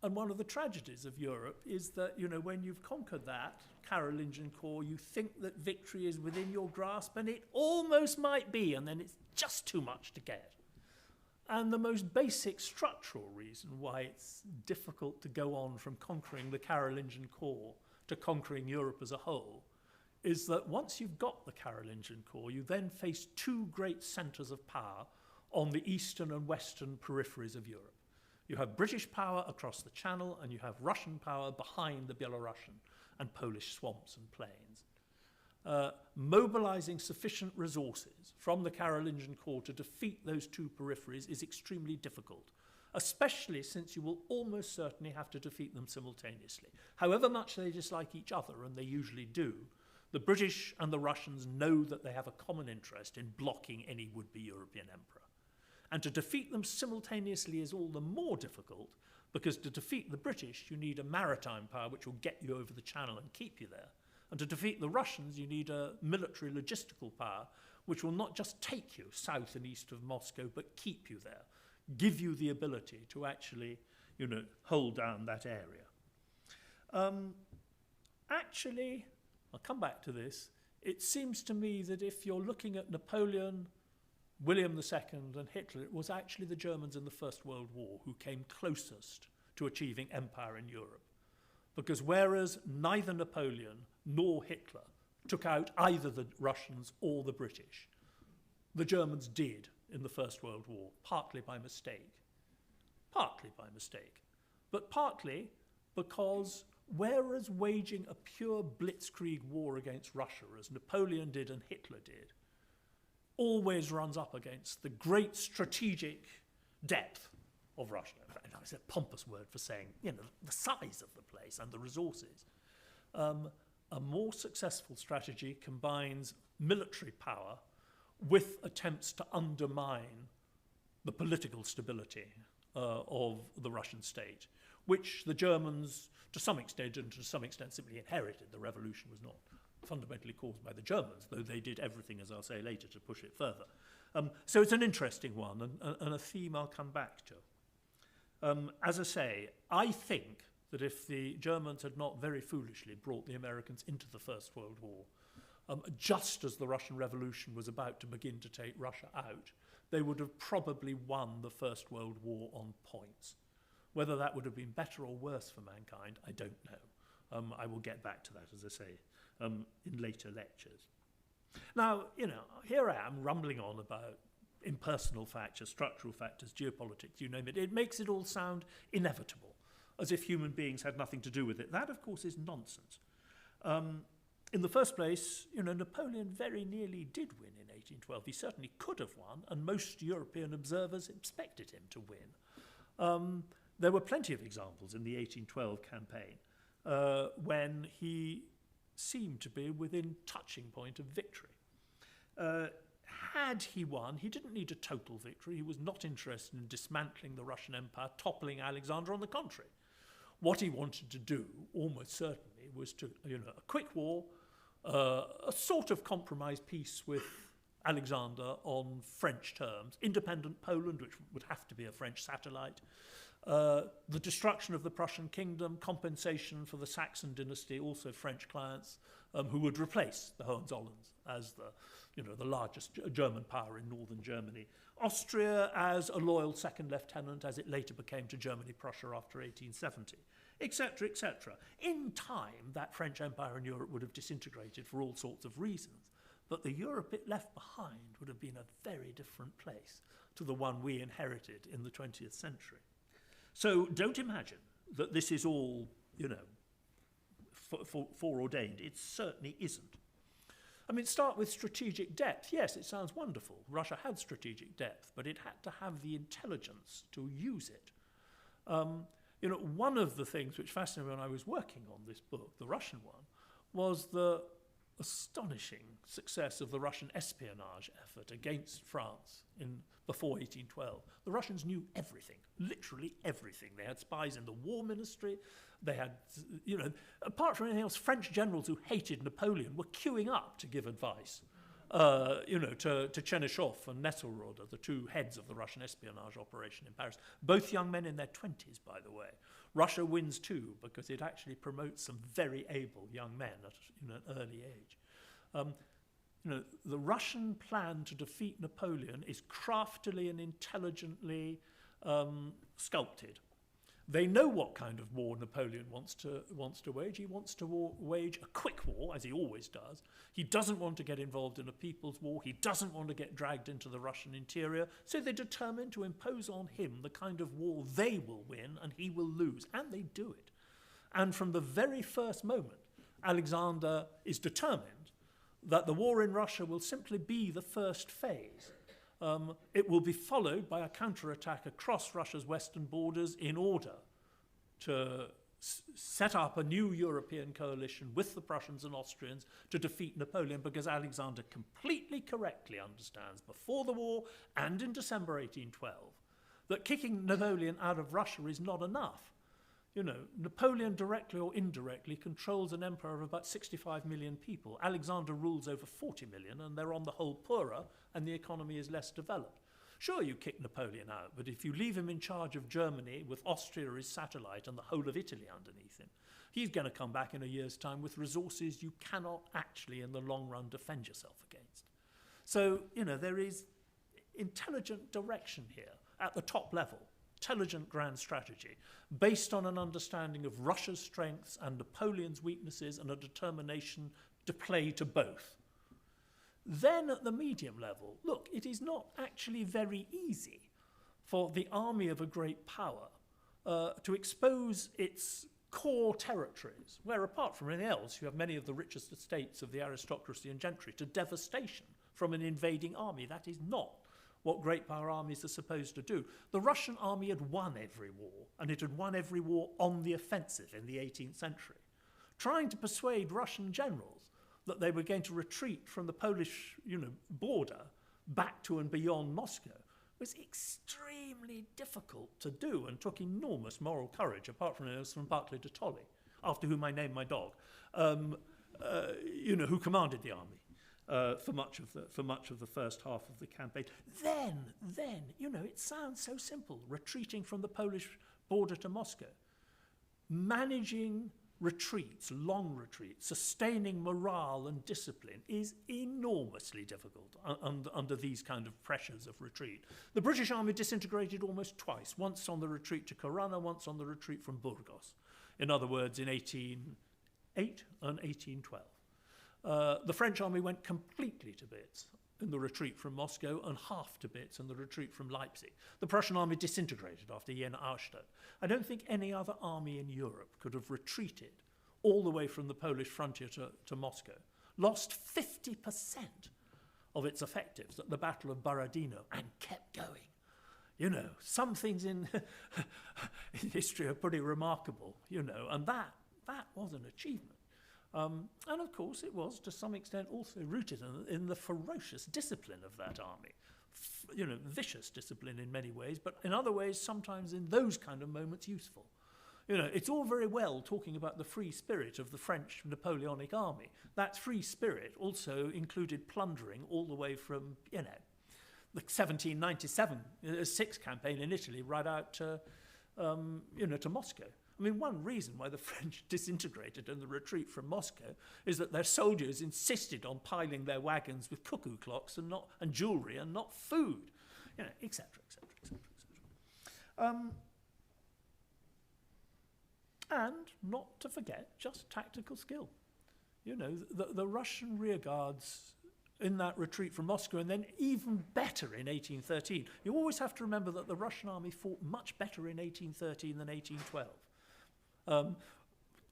And one of the tragedies of Europe is that, you know, when you've conquered that Carolingian core, you think that victory is within your grasp, and it almost might be, and then it's just too much to get. And the most basic structural reason why it's difficult to go on from conquering the Carolingian core to conquering Europe as a whole is that once you've got the Carolingian core, you then face two great centres of power on the eastern and western peripheries of Europe. You have British power across the Channel, and you have Russian power behind the Belarusian and Polish swamps and plains. Mobilizing sufficient resources from the Carolingian core to defeat those two peripheries is extremely difficult, especially since you will almost certainly have to defeat them simultaneously. However much they dislike each other, and they usually do, the British and the Russians know that they have a common interest in blocking any would-be European emperor. And to defeat them simultaneously is all the more difficult because to defeat the British, you need a maritime power which will get you over the Channel and keep you there. And to defeat the Russians, you need a military logistical power which will not just take you south and east of Moscow, but keep you there, give you the ability to actually, you know, hold down that area. Actually, I'll come back to this. It seems to me that if you're looking at Napoleon, William II and Hitler, it was actually the Germans in the First World War who came closest to achieving empire in Europe. Because whereas neither Napoleon nor Hitler took out either the Russians or the British, the Germans did in the First World War, partly by mistake, but partly because whereas waging a pure blitzkrieg war against Russia, as Napoleon did and Hitler did, always runs up against the great strategic depth of Russia. It's a pompous word for saying, you know, the size of the place and the resources. A more successful strategy combines military power with attempts to undermine the political stability of the Russian state, which the Germans, to some extent, and to some extent simply inherited. The revolution was not fundamentally caused by the Germans, though they did everything, as I'll say later, to push it further. So it's an interesting one, and a theme I'll come back to. As I say, I think that if the Germans had not very foolishly brought the Americans into the First World War, just as the Russian Revolution was about to begin to take Russia out, they would have probably won the First World War on points. Whether that would have been better or worse for mankind, I don't know. I will get back to that, as I say, in later lectures. Now, you know, here I am rumbling on about impersonal factors, structural factors, geopolitics, you name it. It makes it all sound inevitable, as if human beings had nothing to do with it. That, of course, is nonsense. In the first place, Napoleon very nearly did win in 1812. He certainly could have won, and most European observers expected him to win. There were plenty of examples in the 1812 campaign when he seemed to be within touching point of victory. Had he won, he didn't need a total victory. He was not interested in dismantling the Russian Empire, toppling Alexander. On the contrary, what he wanted to do, almost certainly, was to, a quick war, a sort of compromise peace with Alexander on French terms, independent Poland, which would have to be a French satellite, the destruction of the Prussian kingdom, compensation for the Saxon dynasty, also French clients, who would replace the Hohenzollerns as the largest German power in northern Germany. Austria as a loyal second lieutenant, as it later became to Germany, Prussia after 1870, etc., etc. In time, that French empire in Europe would have disintegrated for all sorts of reasons, but the Europe it left behind would have been a very different place to the one we inherited in the 20th century. So don't imagine that this is all, foreordained. It certainly isn't. I mean, start with strategic depth. Yes, it sounds wonderful. Russia had strategic depth, but it had to have the intelligence to use it. One of the things which fascinated me when I was working on this book, the Russian one, was the astonishing success of the Russian espionage effort against France before 1812. The Russians knew everything, literally everything. They had spies in the war ministry. They had, apart from anything else, French generals who hated Napoleon were queuing up to give advice, to Chernyshev and Nesselrode, the two heads of the Russian espionage operation in Paris. Both young men in their 20s, by the way. Russia wins too because it actually promotes some very able young men at an early age. The Russian plan to defeat Napoleon is craftily and intelligently sculpted. They know what kind of war Napoleon wants to wage. He wants to wage a quick war, as he always does. He doesn't want to get involved in a people's war. He doesn't want to get dragged into the Russian interior. So they determine to impose on him the kind of war they will win and he will lose. And they do it. And from the very first moment, Alexander is determined that the war in Russia will simply be the first phase. It will be followed by a counterattack across Russia's western borders in order to set up a new European coalition with the Prussians and Austrians to defeat Napoleon, because Alexander completely correctly understands before the war and in December 1812 that kicking Napoleon out of Russia is not enough. Napoleon directly or indirectly controls an empire of about 65 million people. Alexander rules over 40 million, and they're on the whole poorer, and the economy is less developed. Sure, you kick Napoleon out, but if you leave him in charge of Germany with Austria as satellite and the whole of Italy underneath him, he's going to come back in a year's time with resources you cannot actually, in the long run, defend yourself against. So, there is intelligent direction here at the top level. Intelligent grand strategy based on an understanding of Russia's strengths and Napoleon's weaknesses and a determination to play to both. Then at the medium level, look, it is not actually very easy for the army of a great power to expose its core territories, where apart from anything else, you have many of the richest estates of the aristocracy and gentry, to devastation from an invading army. That is not what great power armies are supposed to do. The Russian army had won every war, and it had won every war on the offensive in the 18th century. Trying to persuade Russian generals that they were going to retreat from the Polish border back to and beyond Moscow was extremely difficult to do and took enormous moral courage, apart from those from Barclay de Tolly, after whom I named my dog, who commanded the army. For much of the first half of the campaign. Then, it sounds so simple, retreating from the Polish border to Moscow. Managing retreats, long retreats, sustaining morale and discipline is enormously difficult under these kind of pressures of retreat. The British army disintegrated almost twice, once on the retreat to Koruna, once on the retreat from Burgos. In other words, in 1808 and 1812. The French army went completely to bits in the retreat from Moscow and half to bits in the retreat from Leipzig. The Prussian army disintegrated after Jena-Auerstedt. I don't think any other army in Europe could have retreated all the way from the Polish frontier to Moscow, lost 50% of its effectives at the Battle of Borodino, and kept going. You know, some things in history are pretty remarkable, you know, and that was an achievement. And of course it was to some extent also rooted in the ferocious discipline of that army. You know, vicious discipline in many ways, but in other ways sometimes in those kind of moments useful. You know, it's all very well talking about the free spirit of the French Napoleonic army. That free spirit also included plundering all the way from, you know, the 1796 campaign in Italy right out to, you know, to Moscow. I mean, one reason why the French disintegrated in the retreat from Moscow is that their soldiers insisted on piling their wagons with cuckoo clocks and jewellery and not food, you know, etc., etc., etc., etc. And not to forget, just tactical skill. You know, the Russian rearguards in that retreat from Moscow, and then even better in 1813. You always have to remember that the Russian army fought much better in 1813 than 1812.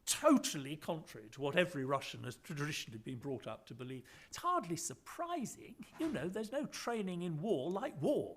Totally contrary to what every Russian has traditionally been brought up to believe. It's hardly surprising, you know, there's no training in war like war.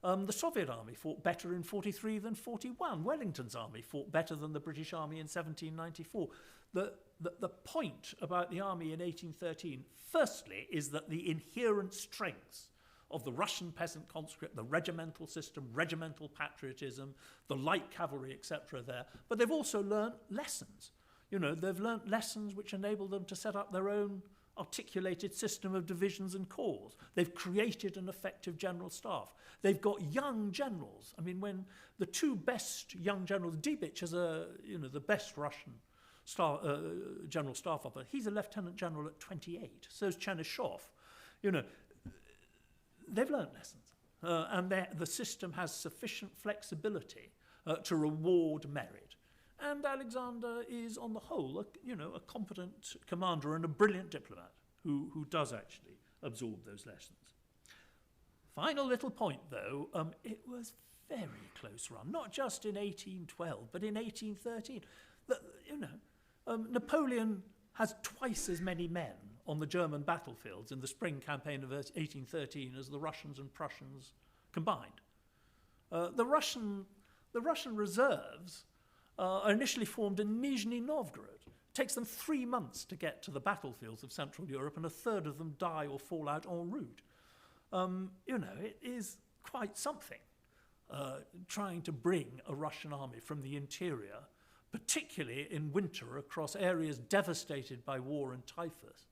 The Soviet army fought better in 43 than 41. Wellington's army fought better than the British army in 1794. The point about the army in 1813, firstly, is that the inherent strengths of the Russian peasant conscript, the regimental system, regimental patriotism, the light cavalry, etc. there, but they've also learnt lessons. You know, they've learnt lessons which enable them to set up their own articulated system of divisions and corps. They've created an effective general staff. They've got young generals. I mean, when the two best young generals, Dibich is the best Russian general staff officer. He's a lieutenant general at 28. So is Chernyshov. You know, they've learnt lessons, and the system has sufficient flexibility to reward merit. And Alexander is, on the whole, a competent commander and a brilliant diplomat who does actually absorb those lessons. Final little point, though, it was very close run, not just in 1812, but in 1813. Napoleon has twice as many men on the German battlefields in the spring campaign of 1813 as the Russians and Prussians combined. The Russian reserves are initially formed in Nizhny Novgorod. It takes them 3 months to get to the battlefields of Central Europe, and a third of them die or fall out en route. It is quite something trying to bring a Russian army from the interior, particularly in winter, across areas devastated by war and typhus.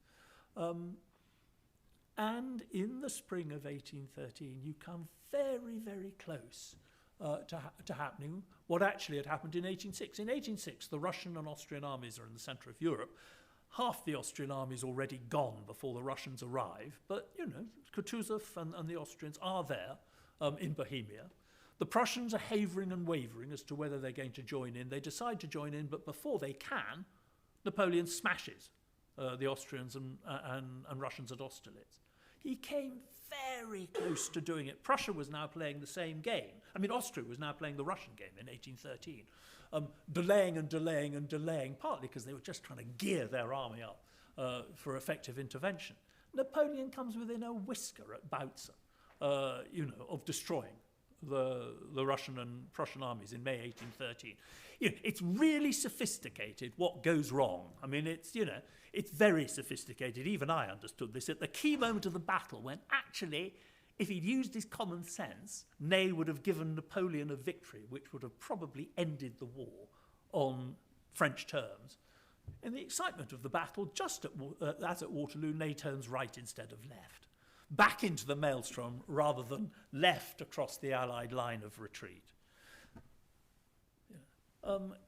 And in the spring of 1813, you come very, very close to happening what actually had happened in 1806. In 1806, the Russian and Austrian armies are in the centre of Europe. Half the Austrian army is already gone before the Russians arrive, but, Kutuzov and the Austrians are there in Bohemia. The Prussians are havering and wavering as to whether they're going to join in. They decide to join in, but before they can, Napoleon smashes the Austrians and Russians at Austerlitz. He came very close to doing it. Prussia was now playing the same game. I mean, Austria was now playing the Russian game in 1813, delaying and delaying and delaying, partly because they were just trying to gear their army up for effective intervention. Napoleon comes within a whisker at Bautzen, of destroying the Russian and Prussian armies in May 1813. It's really sophisticated what goes wrong. I mean, it's very sophisticated. Even I understood this at the key moment of the battle when actually, if he'd used his common sense, Ney would have given Napoleon a victory which would have probably ended the war on French terms. In the excitement of the battle, just as at Waterloo, Ney turns right instead of left, back into the maelstrom rather than left across the Allied line of retreat.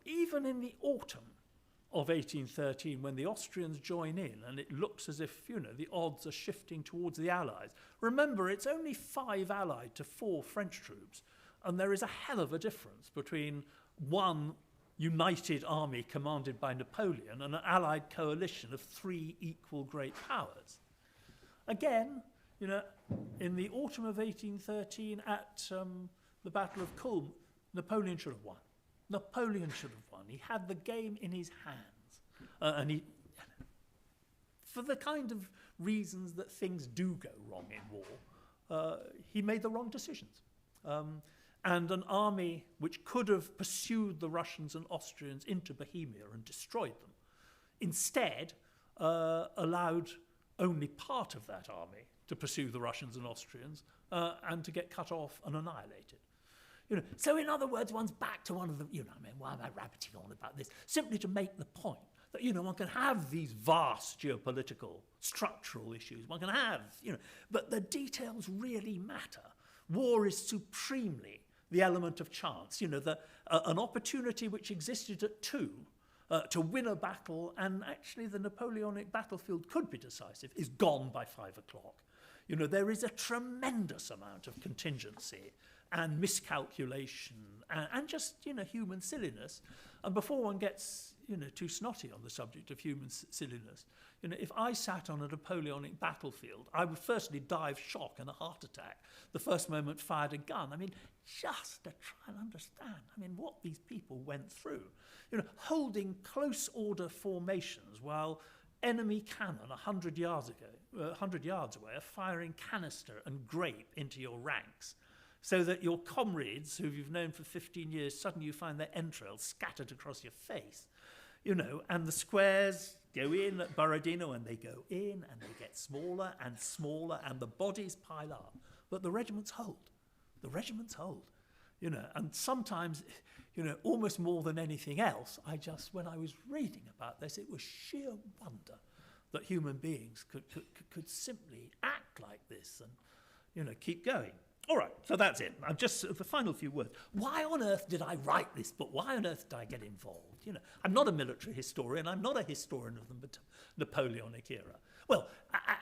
Even in the autumn of 1813, when the Austrians join in and it looks as if, the odds are shifting towards the Allies. Remember, it's only 5 Allied to 4 French troops, and there is a hell of a difference between one united army commanded by Napoleon and an Allied coalition of 3 equal great powers. Again, You know, in the autumn of 1813 at the Battle of Culm, Napoleon should have won. Napoleon should have won. He had the game in his hands. And he, for the kind of reasons that things do go wrong in war, he made the wrong decisions. And an army which could have pursued the Russians and Austrians into Bohemia and destroyed them, instead allowed only part of that army to pursue the Russians and Austrians and to get cut off and annihilated. You know, so in other words, one's back to one of the, you know, I mean, why am I rabbiting on about this? Simply to make the point that, you know, one can have these vast geopolitical, structural issues, one can have, you know, but the details really matter. War is supremely the element of chance, you know, an opportunity which existed at 2 to win a battle, and actually the Napoleonic battlefield could be decisive, is gone by 5 o'clock. You know, there is a tremendous amount of contingency and miscalculation and just, you know, human silliness. And before one gets, you know, too snotty on the subject of human silliness, you know, if I sat on a Napoleonic battlefield, I would firstly die of shock and a heart attack the first moment fired a gun. I mean, just to try and understand, I mean, what these people went through. You know, holding close order formations while enemy cannon 100 yards away are firing canister and grape into your ranks, so that your comrades, who you've known for 15 years, suddenly you find their entrails scattered across your face, you know, and the squares go in at Borodino, and they go in, and they get smaller and smaller, and the bodies pile up. But the regiments hold. The regiments hold, you know, and sometimes, you know, almost more than anything else, when I was reading about this, it was sheer wonder that human beings could simply act like this and, you know, keep going. All right, so that's it. I'm just the final few words. Why on earth did I write this book? Why on earth did I get involved? You know, I'm not a military historian. I'm not a historian of the Napoleonic era. Well,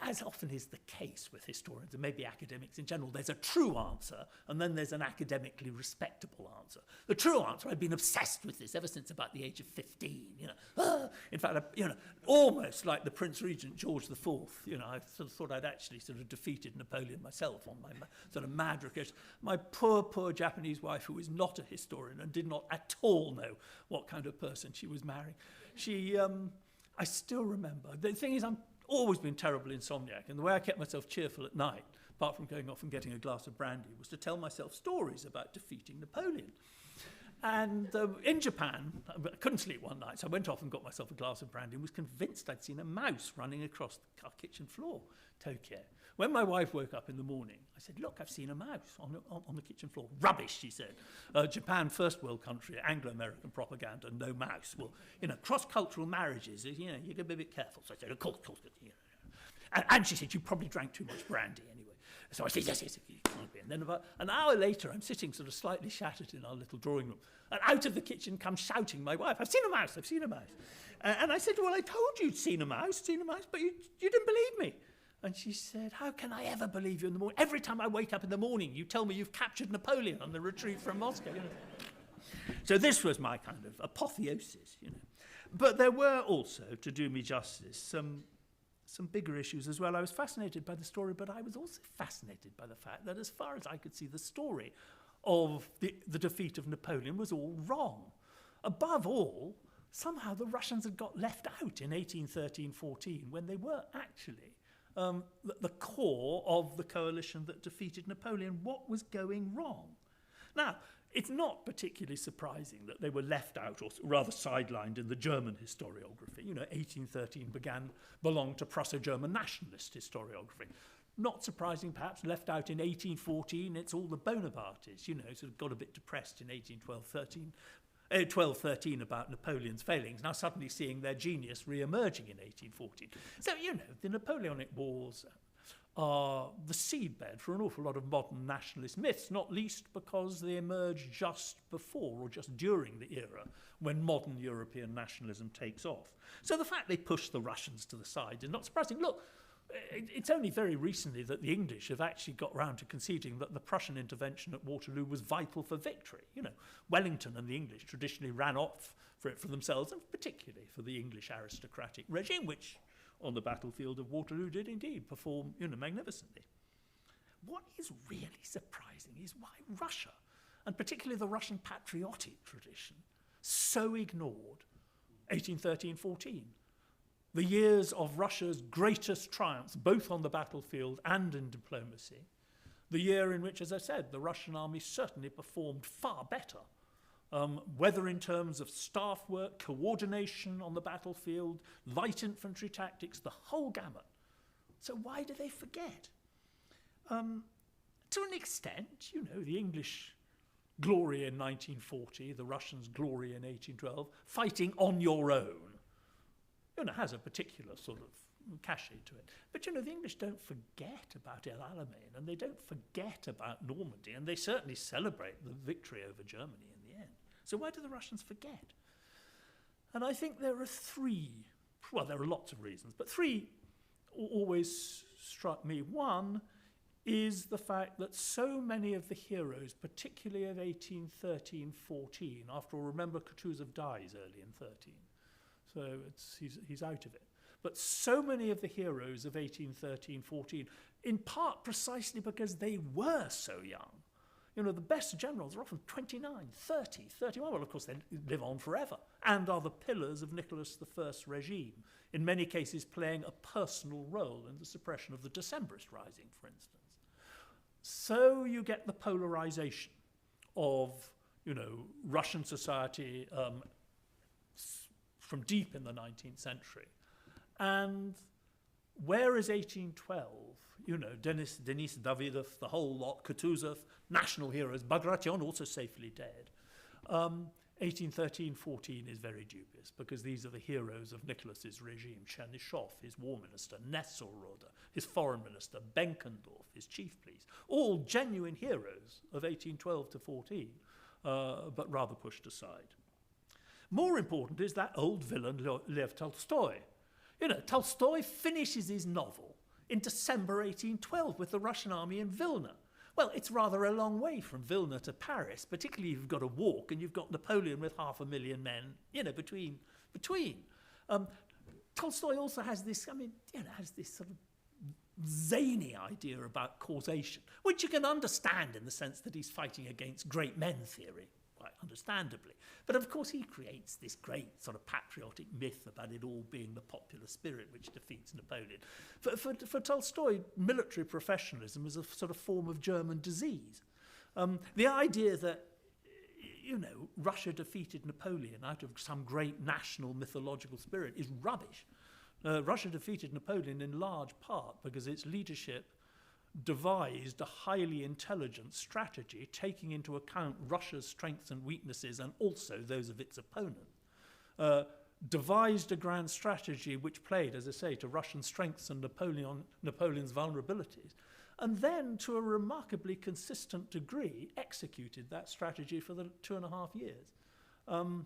as often is the case with historians and maybe academics in general, there's a true answer and then there's an academically respectable answer. The true answer, I've been obsessed with this ever since about the age of 15, you know. In fact, you know, almost like the Prince Regent George IV, you know, I sort of thought I'd actually sort of defeated Napoleon myself on my sort of mad occasion. My poor Japanese wife, who is not a historian and did not at all know what kind of person she was marrying, she, I still remember, the thing is, I'm always been terrible insomniac, and the way I kept myself cheerful at night, apart from going off and getting a glass of brandy, was to tell myself stories about defeating Napoleon. And in Japan, I couldn't sleep one night, so I went off and got myself a glass of brandy and was convinced I'd seen a mouse running across our kitchen floor, Tokyo. When my wife woke up in the morning, I said, look, I've seen a mouse on the kitchen floor. Rubbish, she said. Japan, first world country, Anglo-American propaganda, no mouse. Well, you know, cross-cultural marriages, you know, you've got to be a bit careful. So I said, of course, you know. And she said, you probably drank too much brandy anyway. So I said, yes, you can't be. And then about an hour later, I'm sitting sort of slightly shattered in our little drawing room. And out of the kitchen comes shouting my wife, I've seen a mouse, I've seen a mouse. And I said, well, I told you you'd seen a mouse, but you didn't believe me. And she said, how can I ever believe you in the morning? Every time I wake up in the morning, you tell me you've captured Napoleon on the retreat from Moscow. You know. So this was my kind of apotheosis, you know. But there were also, to do me justice, some bigger issues as well. I was fascinated by the story, but I was also fascinated by the fact that as far as I could see, the story of the defeat of Napoleon was all wrong. Above all, somehow the Russians had got left out in 1813-14 when they were actually the core of the coalition that defeated Napoleon. What was going wrong? Now, it's not particularly surprising that they were left out, or rather sidelined, in the German historiography. You know, 1813 belonged to Prusso-German nationalist historiography. Not surprising, perhaps, left out in 1814, it's all the Bonapartists, you know, sort of got a bit depressed in 1213 about Napoleon's failings, now suddenly seeing their genius re-emerging in 1814. So, you know, the Napoleonic Wars are the seedbed for an awful lot of modern nationalist myths, not least because they emerged just before or just during the era when modern European nationalism takes off. So the fact they pushed the Russians to the side is not surprising. Look, it's only very recently that the English have actually got round to conceding that the Prussian intervention at Waterloo was vital for victory. You know, Wellington and the English traditionally ran off for it for themselves, and particularly for the English aristocratic regime, which on the battlefield of Waterloo did indeed perform, you know, magnificently. what is really surprising is why Russia, and particularly the Russian patriotic tradition, so ignored 1813-14. The years of Russia's greatest triumphs, both on the battlefield and in diplomacy. The year in which, as I said, the Russian army certainly performed far better, whether in terms of staff work, coordination on the battlefield, light infantry tactics, the whole gamut. So why do they forget? To an extent, you know, the English glory in 1940, the Russians' glory in 1812, fighting on your own, you know, has a particular sort of cachet to it. But, you know, the English don't forget about El Alamein, and they don't forget about Normandy, and they certainly celebrate the victory over Germany in the end. So why do the Russians forget? And I think there are three, well, there are lots of reasons, but three always struck me. One is the fact that so many of the heroes, particularly of 1813-14, after all, remember Kutuzov dies early in 13, so he's out of it. But so many of the heroes of 1813-14, in part precisely because they were so young. You know, the best generals are often 29, 30, 31. Well, of course, they live on forever and are the pillars of Nicholas I's regime, in many cases playing a personal role in the suppression of the Decembrist Rising, for instance. So you get the polarization of, you know, Russian society from deep in the 19th century. And whereas 1812, you know, Denis Davidov, the whole lot, Kutuzov, national heroes, Bagration also safely dead. 1813-14 is very dubious because these are the heroes of Nicholas's regime. Chernyshov, his war minister, Nesselrode, his foreign minister, Benkendorf, his chief police, all genuine heroes of 1812-14, but rather pushed aside. More important is that old villain Lev Tolstoy. You know, Tolstoy finishes his novel in December 1812 with the Russian army in Vilna. Well, it's rather a long way from Vilna to Paris, particularly if you've got to walk and you've got Napoleon with 500,000 men, you know, between. Tolstoy also has this, I mean, you know, has this sort of zany idea about causation, which you can understand in the sense that he's fighting against great men theory, quite understandably. But of course he creates this great sort of patriotic myth about it all being the popular spirit which defeats Napoleon. For Tolstoy, military professionalism is a sort of form of German disease. The idea that, you know, Russia defeated Napoleon out of some great national mythological spirit is rubbish. Russia defeated Napoleon in large part because its leadership devised a highly intelligent strategy taking into account Russia's strengths and weaknesses and also those of its opponent. Devised a grand strategy which played, as I say, to Russian strengths and Napoleon's vulnerabilities, and then to a remarkably consistent degree executed that strategy for the 2.5 years.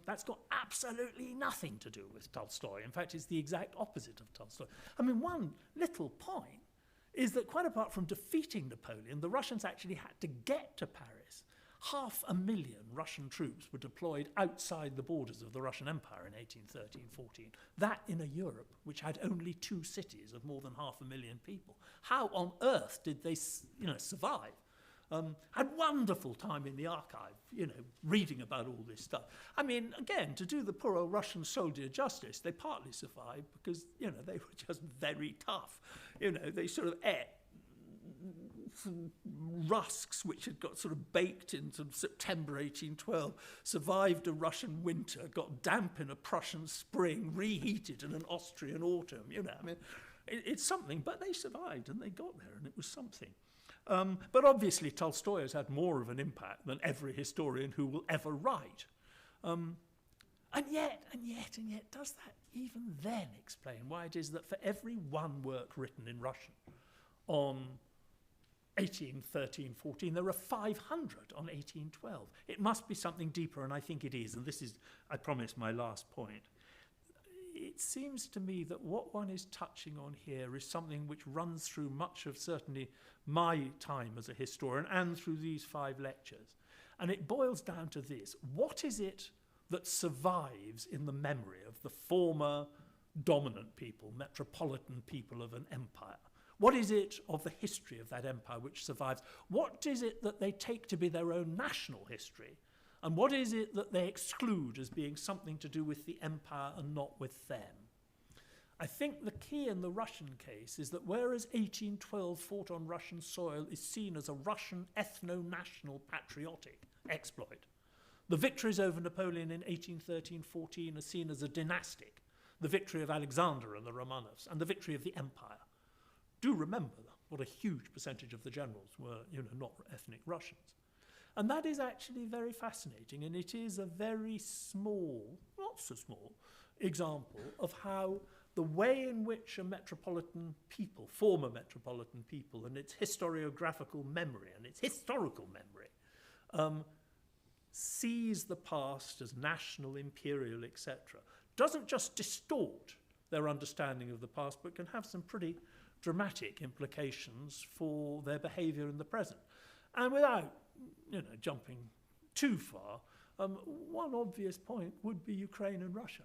That's got absolutely nothing to do with Tolstoy. In fact, it's the exact opposite of Tolstoy. I mean, one little point is that quite apart from defeating Napoleon, the Russians actually had to get to Paris. 500,000 Russian troops were deployed outside the borders of the Russian Empire in 1813-14. That in a Europe which had only 2 cities of more than 500,000 people. How on earth did they, you know, survive? Had wonderful time in the archive, you know, reading about all this stuff. I mean, again, to do the poor old Russian soldier justice, they partly survived because, you know, they were just very tough. You know, they sort of ate some rusks which had got sort of baked in sort of September 1812, survived a Russian winter, got damp in a Prussian spring, reheated in an Austrian autumn, you know. I mean, it's something, but they survived and they got there and it was something. But obviously Tolstoy has had more of an impact than every historian who will ever write. And yet, does that even then explain why it is that for every one work written in Russian on 1813-14, there are 500 on 1812? It must be something deeper, and I think it is. And this is, I promise, my last point. It seems to me that what one is touching on here is something which runs through much of certainly my time as a historian and through these 5 lectures. And it boils down to this. What is it that survives in the memory of the former dominant people, metropolitan people of an empire? What is it of the history of that empire which survives? What is it that they take to be their own national history? And what is it that they exclude as being something to do with the empire and not with them? I think the key in the Russian case is that whereas 1812 fought on Russian soil is seen as a Russian ethno-national patriotic exploit, the victories over Napoleon in 1813-14 are seen as a dynastic, the victory of Alexander and the Romanovs, and the victory of the empire. Do remember what a huge percentage of the generals were, not ethnic Russians. And that is actually very fascinating, and it is a very small, not so small, example of how the way in which a metropolitan people, former metropolitan people, and its historiographical memory and its historical memory, sees the past as national, imperial, etc., doesn't just distort their understanding of the past, but can have some pretty dramatic implications for their behaviour in the present. And without, jumping too far, one obvious point would be Ukraine and Russia.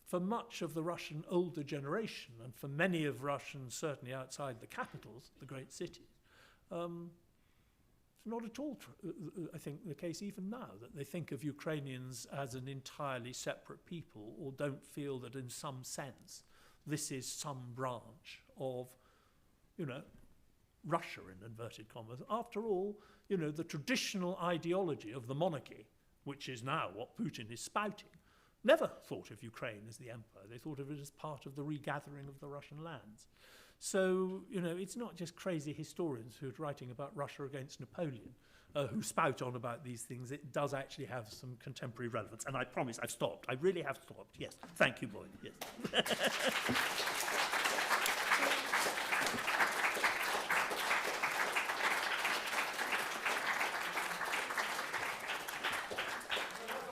For much of the Russian older generation, and for many of Russians certainly outside the capitals, the great cities, it's not at all, I think, the case even now, that they think of Ukrainians as an entirely separate people, or don't feel that in some sense this is some branch of, Russia, in inverted commas. After all, the traditional ideology of the monarchy, which is now what Putin is spouting, never thought of Ukraine as the empire. They thought of it as part of the regathering of the Russian lands. So, it's not just crazy historians who are writing about Russia against Napoleon who spout on about these things. It does actually have some contemporary relevance. And I promise I've stopped. I really have stopped. Yes. Thank you, Boyd. Yes.